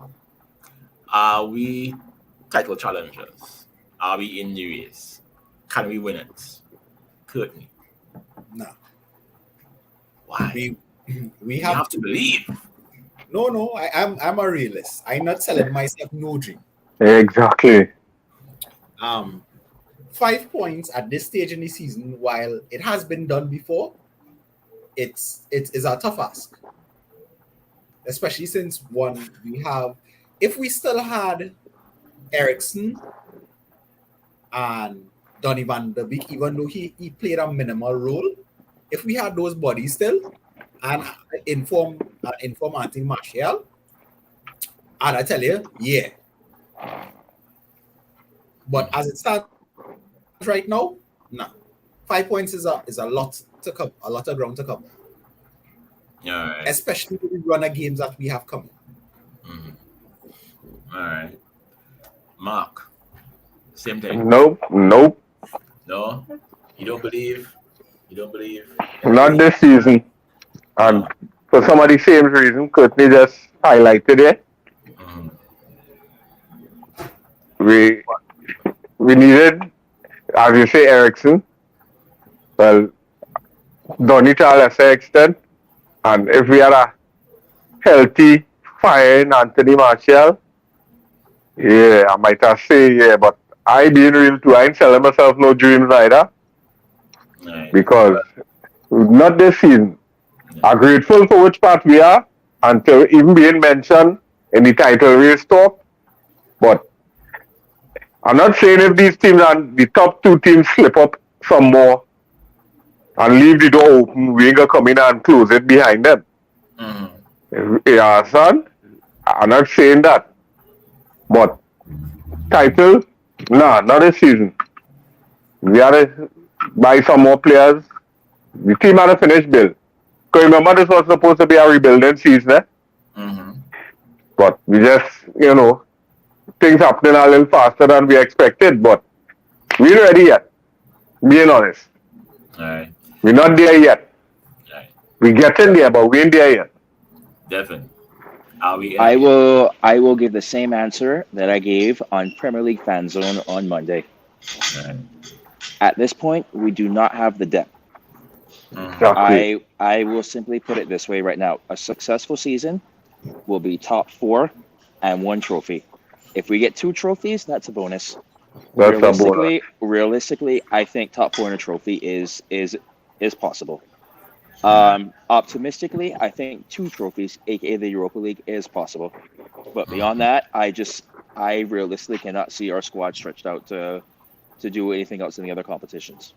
are we title challengers? Are we in the race? Can we win it? Courtney? No. Why? We have to believe. No, I'm a realist. I'm not selling myself no dream. Exactly. 5 points at this stage in the season, while it has been done before, it is a tough ask. Especially since if we still had Ericsson and Donny van de Beek, even though he played a minimal role, if we had those bodies still and inform Anthony Martial, and I tell you, yeah. But as it stands right now, no. 5 points is a lot to cover, a lot of ground to cover. All right. Especially with the run of games that we have coming. All right. Mark, same thing. Nope. No? You don't believe? Not this season. And for some of the same reason, Courtney just highlighted it. We needed, as you say, Ericsson. Well, Donny to a lesser extent. And if we had a healthy, fine Anthony Martial, yeah, I might have say yeah, but I being real too, I ain't selling myself no dreams either. Right. Because not this season. I'm grateful for which part we are, and to even being mentioned in the title race talk. But I'm not saying if these teams and the top 2 teams slip up some more and leave the door open, we ain't gonna come in and close it behind them. Yeah, son. I'm not saying that. But title, nah, not this season. We had to buy some more players. The team had a finished bill. Because remember, this was supposed to be a rebuilding season, But we just, things happening a little faster than we expected. But we ain't ready yet, being honest. All right. We're not there yet. Right. We're getting there, but we ain't there yet. Devin, are we? I will give the same answer that I gave on Premier League Fan Zone on Monday. Right. At this point, we do not have the depth. Exactly. I will simply put it this way right now. A successful season will be top 4 and 1 trophy. If we get 2 trophies, that's a bonus. That's a bonus. Realistically, I think top 4 and a trophy is possible. Optimistically, I think 2 trophies, aka the Europa League, is possible. But beyond that, I realistically cannot see our squad stretched out to do anything else in the other competitions.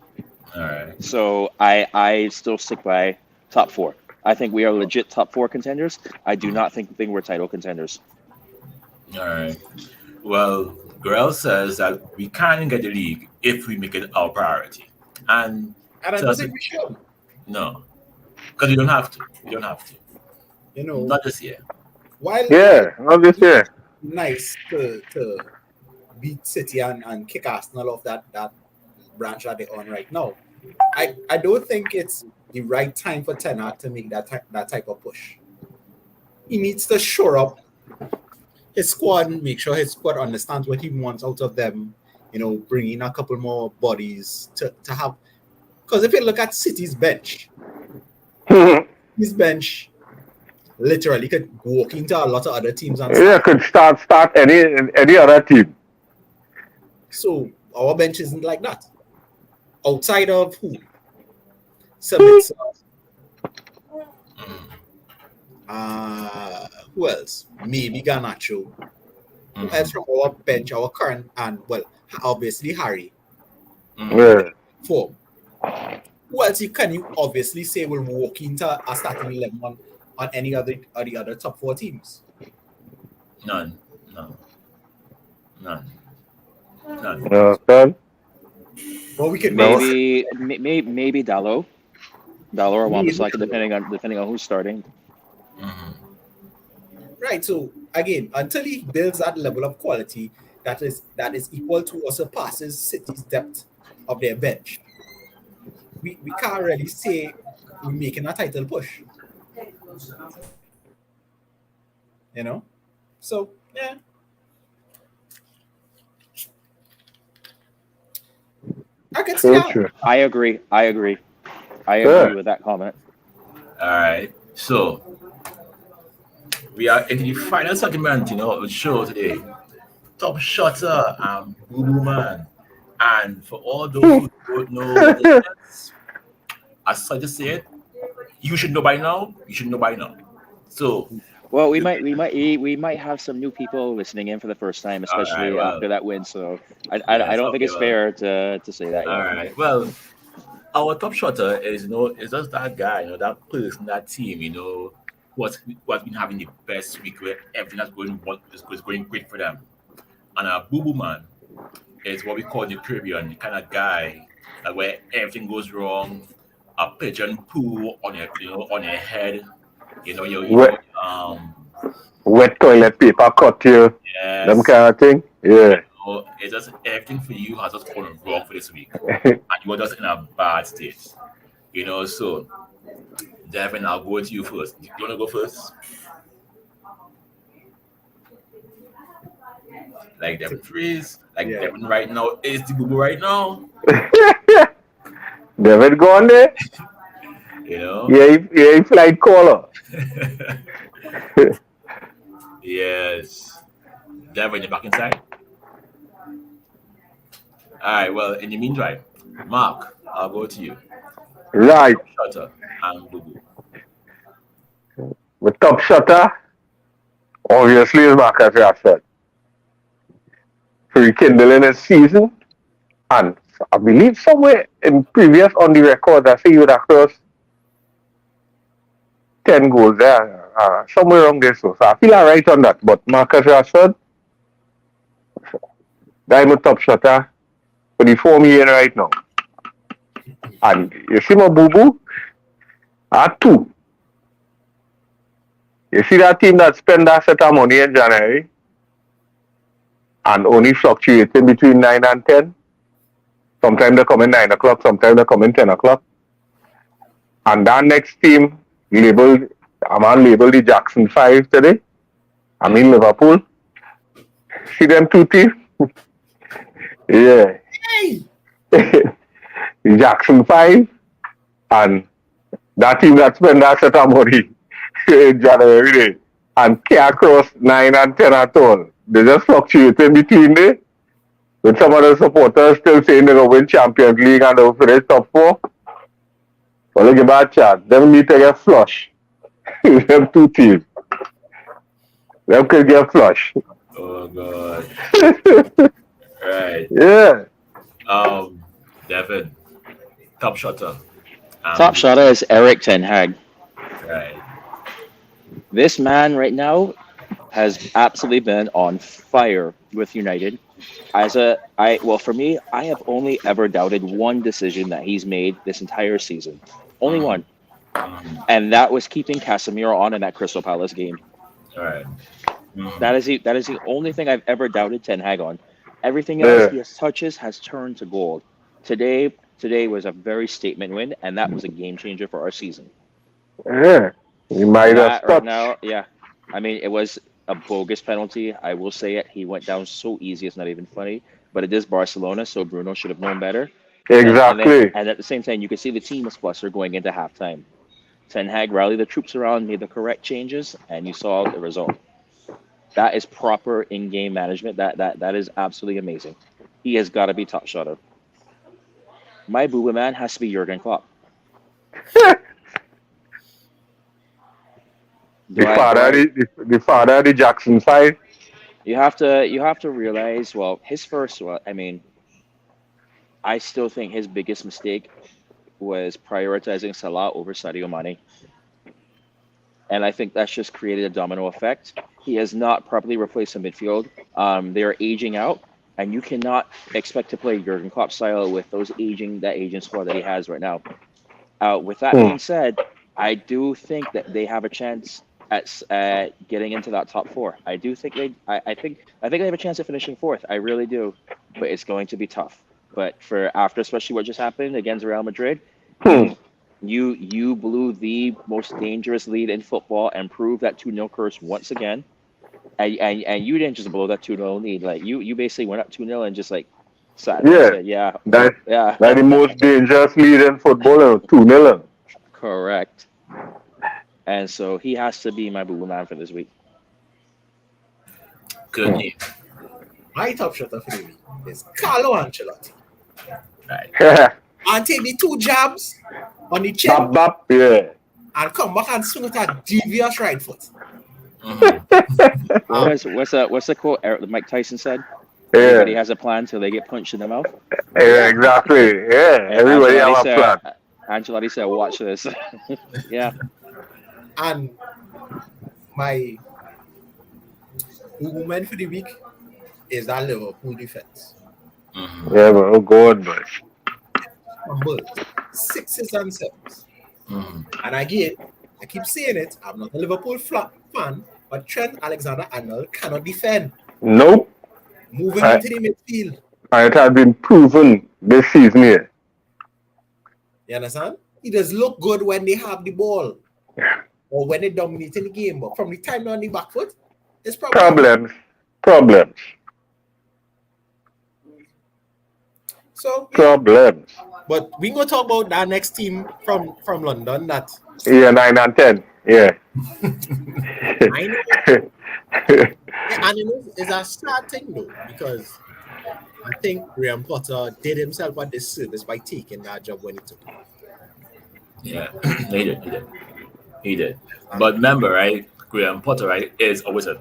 All right. So I still stick by top 4. I think we are legit top 4 contenders. I do not think we're title contenders. All right. Well, Grell says that we can't get the league if we make it our priority. And I don't think we should. No. Because you don't have to. Not this year. Not this year. Nice to beat City and kick Arsenal off that branch that they're on right now. I don't think it's the right time for Ten Hag to make that type of push. He needs to shore up his squad and make sure his squad understands what he wants out of them. Bring in a couple more bodies to have. Because if you look at City's bench, his bench literally could walk into a lot of other teams and could start any other team. So our bench isn't like that. Outside of who? Sabitzer. Who else? Maybe Garnacho. Who else from our bench, our current, and obviously Harry. Form. Who else can you obviously say will walk into a starting 11 on any other the other top 4 teams? None. Well, we could maybe Dallo or Wan-Bissaka, depending on who's starting. Right. So again, until he builds that level of quality that is equal to or surpasses City's depth of their bench, we can't really say we're making a title push. So yeah. I can see that. I agree with that comment. All right. So we are in the final segment, of the show today. Top shotter, Boo Boo Man. And for all those who don't know what it is, as I just said, you should know by now. You should know by now. So, Well, we might have some new people listening in for the first time, all right, especially well, after that win. So I yes, don't think okay, it's well, fair to say that all yet. right. Well, our top shotter is, is just that guy, that person, that team, who has been having the best week where everything is going great for them. And our boo boo man is what we call the Caribbean, the kind of guy where everything goes wrong, a pigeon poo on your head, Wet, wet toilet paper cut you, them yes, kind of thing. Yeah. it's just everything for you has just gone wrong for this week, and you are just in a bad state, So, Devin, I'll go to you first. You want to go first? Like Devin Freeze, like Yeah. Devin right now is the boo boo right now, David go on there. you know. Yeah, he flight caller. Yes, Devin, you're back inside. All right. Well, in the meantime, Mark, I'll go to you. Right. Shutter and Boo Boo. The top shutter, obviously, is Marcus Rashford. Rekindling his season. And I believe somewhere in previous on the record, I say he would have crossed 10 goals there. Somewhere around there. So I feel alright on that. But Marcus Rashford, I'm a top shutter for the form he in right now. And you see my boo boo? I had two. You see that team that spend that set of money in January and only fluctuating between 9 and 10? Sometimes they come in 9 o'clock, sometimes they come in 10 o'clock. And that next team labeled, I'm on label the Jackson 5 today. I'm in Liverpool. See them two teams? Yeah. Hey! The Jackson 5 and that team that spend that set of money in January day and can't cross 9 and 10 at all. They just fluctuating between there. With some of the supporters still saying they're going to win Champions League and they'll finish top 4. Well, look at that chance. Them need to get flush. Them two teams. Them could get flush. Oh God. Right. Yeah. Devin, top shutter. Top shotter is Eric Ten Hag. Right. This man right now has absolutely been on fire with United. For me, I have only ever doubted one decision that he's made this entire season. Only one. And that was keeping Casemiro on in that Crystal Palace game. All right. That is the only thing I've ever doubted Ten Hag on. Everything else he touches has turned to gold. Today was a very statement win, and that was a game changer for our season. Yeah. He might have Right now, yeah. I mean, it was a bogus penalty. I will say it. He went down so easy, it's not even funny. But it is Barcelona, so Bruno should have known better. Exactly. And at the same time, you could see the team was flustered going into halftime. Ten Hag rallied the troops around, made the correct changes, and you saw the result. That is proper in-game management. That is absolutely amazing. He has got to be top shotter. My boo-boo man has to be Jurgen Klopp. The father of the Jackson 5. You have to realize, I still think his biggest mistake was prioritizing Salah over Sadio Mane. And I think that's just created a domino effect. He has not properly replaced the midfield. They are aging out, and you cannot expect to play Jurgen Klopp style with that aging squad that he has right now. With that being said, I do think that they have a chance at getting into that top 4. I do think I think they have a chance of finishing 4th. I really do, but it's going to be tough. But after especially what just happened against Real Madrid, you blew the most dangerous lead in football and proved that 2-0 curse once again. And you didn't just blow that 2-0 lead. Like you basically went up 2-0 and just like sat there and said, That's the most dangerous lead in football, 2-0. Correct. And so he has to be my boo man for this week. Good name. My top shutter for the week is Carlo Ancelotti. Right. And take the 2 jabs on the chin Bop, bop, yeah. and come back and swing with a devious right foot. What's the quote Mike Tyson said? Yeah. Everybody has a plan till they get punched in the mouth. Yeah, exactly. Yeah, And everybody have a plan. Ancelotti said, "Watch this." Yeah. And my woman for the week is that Liverpool defense. Yeah, but oh God, but Fumbles, 6s and 7s. And again, I keep saying it, I'm not a Liverpool fan, but Trent Alexander-Arnold cannot defend. nope. Moving into the midfield. It has been proven this season here. You understand? He does look good when they have the ball. Or when they dominate in the game. But from the time on the back foot, it's Problems. So Problems. but we gonna talk about that next team from London that 9 and 10. Yeah. I know. And it's a sad thing though, because I think Graham Potter did himself a disservice by taking that job when he took it. Yeah, he did. But remember, right? Graham Potter, right, is a wizard.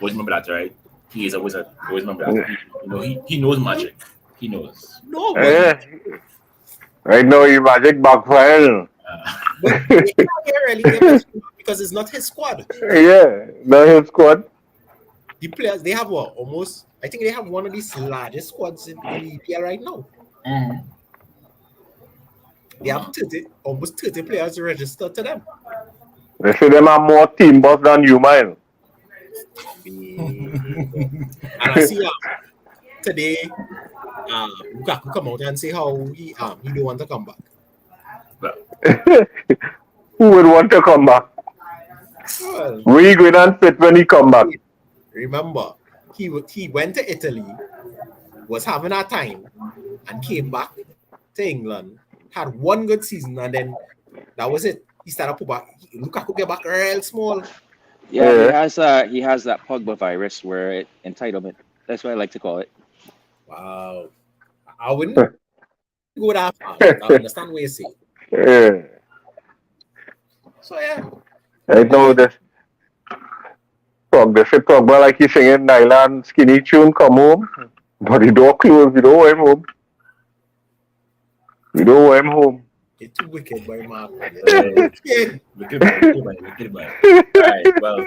Always remember that, right? He is a wizard. Always remember that. He knows magic. He knows. No, Right now, he magic backfire. but he can't really because it's not his squad. Yeah, not his squad. The players, they have what? Almost, I think they have one of these largest squads in the EPL right now. They have almost 30 players registered to them. They say them are more team boss than you, man. And I see today, Lukaku come out and say how he don't want to come back. Who would want to come back? Well, We going and fit when he come back. remember, he went to Italy, was having a time, and came back to England, had one good season, and then that was it. He started put back. Lukaku get back real small. Yeah, he has that Pogba virus where entitlement. That's what I like to call it. Wow. I wouldn't go that far, but I understand what you say. Yeah. So yeah. Right now, they say Pogba like he's singing Nyland skinny tune, come home. But the door closed, we don't want him home. You're too wicked, boy, man. Wicked boy. Right, well,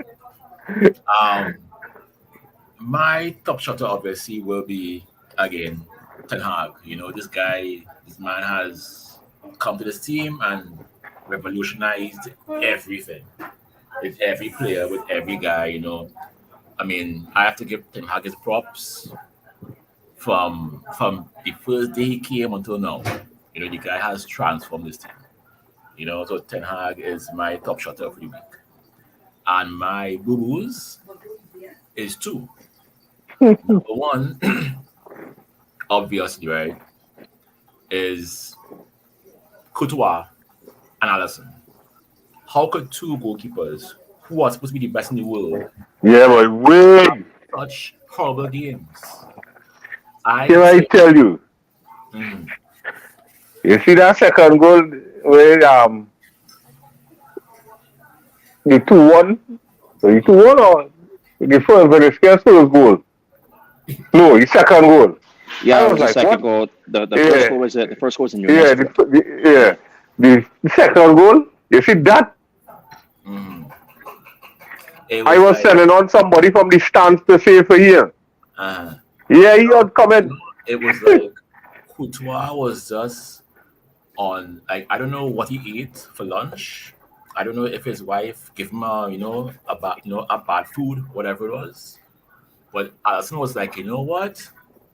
my top shotter obviously will be again Ten Hag. This man has come to this team and revolutionized everything with every player, with every guy. I mean, I have to give Ten Hag his props from the first day he came until now. The guy has transformed this team. So Ten Hag is my top shotter for the week. And my boo-boos is 2. Number 1, obviously, right, is Courtois and Alisson. How could 2 goalkeepers who are supposed to be the best in the world Wait. such horrible games? Can I tell you? You see that second goal where the 2-1? So the 2-1 or the first Venezuela's first goal? No, the second goal. Yeah, it was the second goal. The first goal was the first goal was in your the second goal. You see that? I was sending on somebody from the stands to say for here. Yeah, he was coming. It was like Courtois was just on, like, I don't know what he ate for lunch. I don't know if his wife gave him a bad food, whatever it was. But Alisson was like, you know what?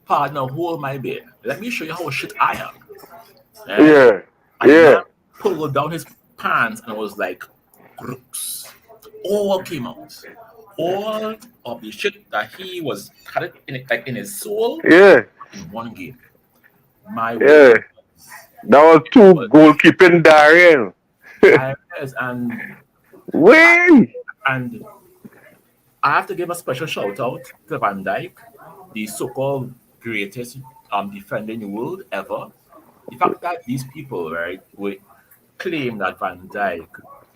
Partner, hold my beer. Let me show you how shit I am. Yeah. And he pulled down his pants and it was like, groups. All came out. All of the shit that he had it in his soul. Yeah. In one game. That was 2 goalkeeping Darren. And I have to give a special shout out to Van Dijk, the so-called greatest defender in the world ever. The fact that these people, right, would claim that Van Dijk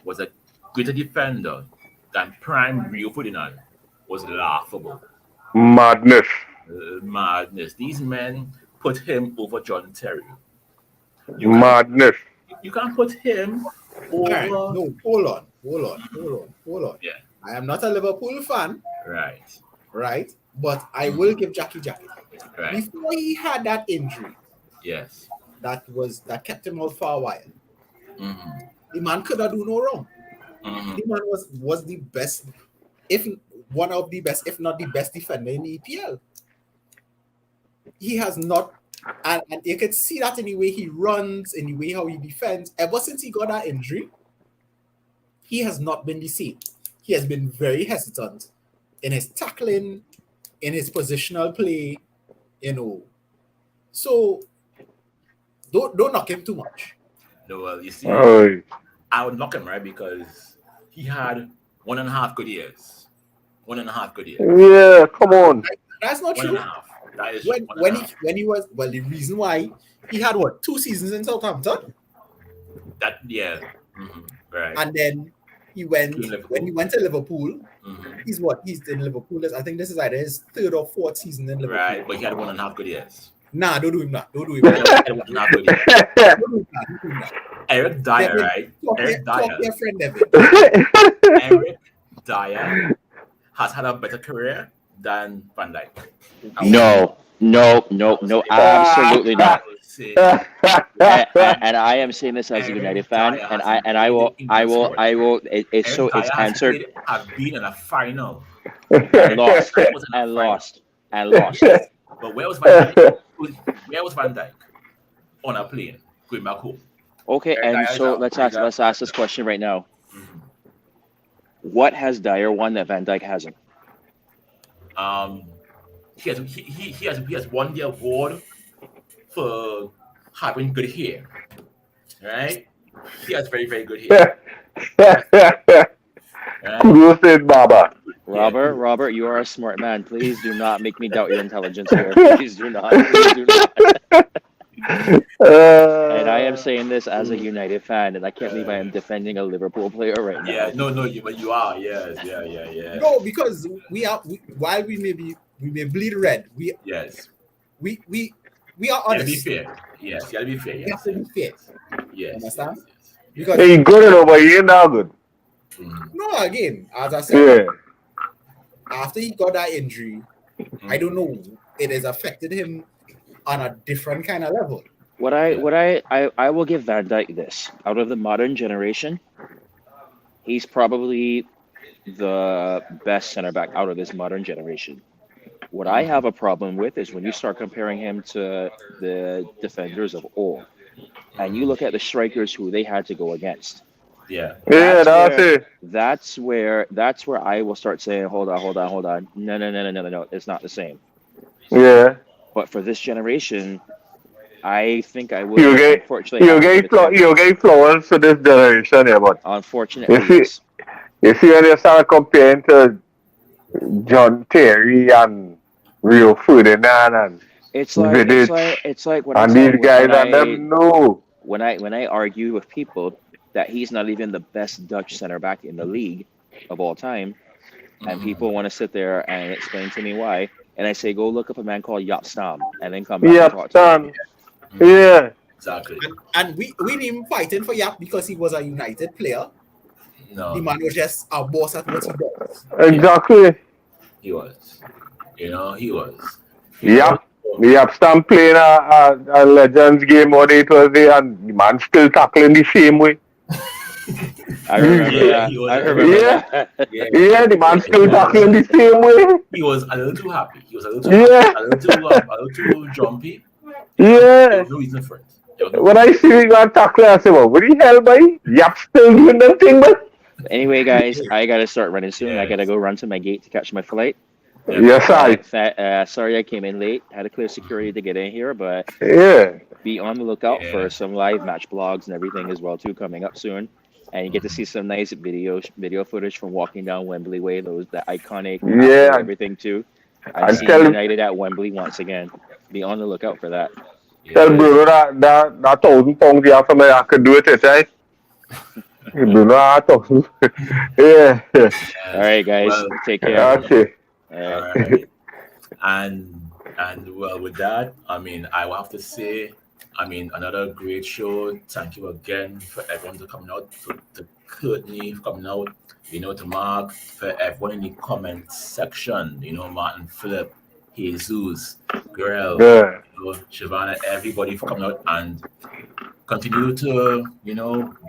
was a greater defender than prime Rio Ferdinand was laughable. Madness. Madness. These men put him over John Terry. You can't, Madness. you can't put him All right, over. no, hold on. Yeah, I am not a Liverpool fan, right, right? But I will give Jackie jacket. right. Before he had that injury Yes. that kept him out for a while, Mm-hmm. the man could not do no wrong. Mm-hmm. The man was the best, if one of the best, if not the best defender in the EPL. He has not, and you can see that in the way he runs, in the way how he defends. Ever since he got that injury, he has not been the same. He has been very hesitant in his tackling, in his positional play, So don't knock him too much. No, well, you see, Oy. I would knock him, right, because he had 1.5 good years. 1.5 good years. Yeah, come on. That's not One true. and a half. That is When 1.5. he was, well, the reason why he had 2 seasons in Southampton, That, yeah. Mm-hmm. Right. and then when he went to Liverpool, Mm-hmm. he's in Liverpool. I think this is either his 3rd or 4th season in Liverpool. Right, but he had 1.5 good years. Nah, don't do him that. Don't do him He that. had 1.5 good years. Don't do him that. Don't do him that. Eric Dyer, Devin, right? Talk Eric to Dyer. your friend Devin. Eric Dyer has had a better career than Van Dijk. No, absolutely not. I would say And I am saying this as a United fan, and I will. It's Dyer answered. Have been in a final. And lost, Dyer was in a and final. lost, and lost. But where was Van Dijk? Where was Van Dijk? On a plane going back home. Okay, Eric and Dyer's so out. let's ask this question right now. Mhm. What has Dyer won that Van Dijk hasn't? He has won the award for having good hair. Right? He has very, very good hair. Right? Kudos to Baba. Robert, you are a smart man. Please do not make me doubt your intelligence here. Please do not. Please do not. And I am saying this as a United fan, and I can't believe I am defending a Liverpool player right now. Yeah, no, but you are, yes, yeah. No, because while we may bleed red, we are You gotta be honest. fair. Yes, you gotta be fair. We have to be fair. Yes. Understand? Yes. Because He good enough, but he ain't that good. Mhm. no, again, as I said, Yeah. after he got that injury, I don't know, it has affected him on a different kind of level. What I will give Van Dijk this. Out of the modern generation, he's probably the best center back out of this modern generation. What I have a problem with is when you start comparing him to the defenders of old, and you look at the strikers who they had to go against. Yeah. Yeah, that's it. That's where I will start saying, hold on. No, it's not the same. Yeah. But for this generation, I think I would. You get Unfortunately, you get flowers for this generation, yeah, but unfortunately, you see, yes. you see when you start comparing to John Terry and Rio Ferdinand and It's like when and I these tell- guys when and them know. when I argue with people that he's not even the best Dutch center back in the league of all time, and people want to sit there and explain to me why, and I say go look up a man called Jaap Stam and then come back Yeah, and talk to me. Stan. Yeah. Exactly. And we didn't even fighting for Yap because he was a United player. The No, man was just a boss at what he does. Exactly. he was. He was. Yep, Stan playing a Legends game or it was there and the man still tackling the same way. I remember Yeah, that. he was- I remember Yeah. that. Yeah, the man still tackling the same way. He was a little too happy. He was a little too Yeah. happy, a little too jumpy. Yeah. There was no reason for it. When I see we got tackling, I say, well, what the hell, boy? Yep, still doing that thing, but Anyway, guys, I gotta start running soon. I Yes. gotta go run to my gate to catch my flight. yes, I. Sorry I came in late. Had to clear security to get in here, but Yeah. be on the lookout Yeah. for some live match blogs and everything as well too coming up soon. And you get to see some nice video footage from walking down Wembley Way, the iconic Yeah. everything too. I I'm seeing tell- United at Wembley once again. be on the lookout for that. Tell Bruno that 1,000 pounds he have for me, I could do it, right? Bruno, 1,000. Yeah. All right, guys, Well, take care. Okay. All all right. right. And well, with that, I mean, I will have to say, I mean, another great show. Thank you again for everyone to coming out, to Courtney for coming out, to Mark, for everyone in the comment section, Martin, Philip, Jesus, Girl, Yeah. Shavana, everybody for coming out and continue to,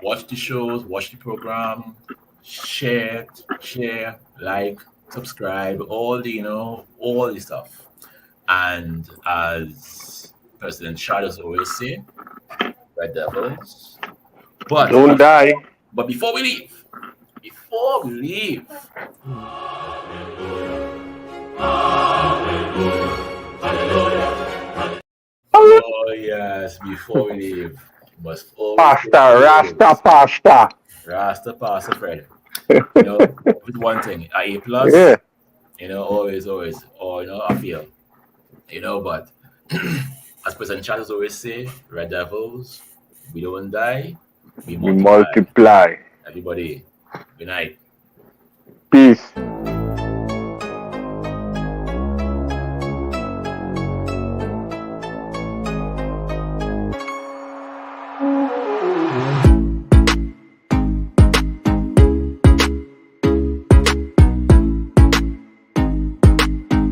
watch the shows, watch the program, share, like, subscribe, all the stuff. And as President Charles always say, Red Devils. But Don't die. but before we leave, oh yes, before we leave, must always Pasta, Rasta pasta. Rasta pasta Fred. With one thing, A plus, Yeah. always, or I feel, but as President Charles always say, Red Devils, we don't die, we We multiply. multiply. Everybody, good night. Peace.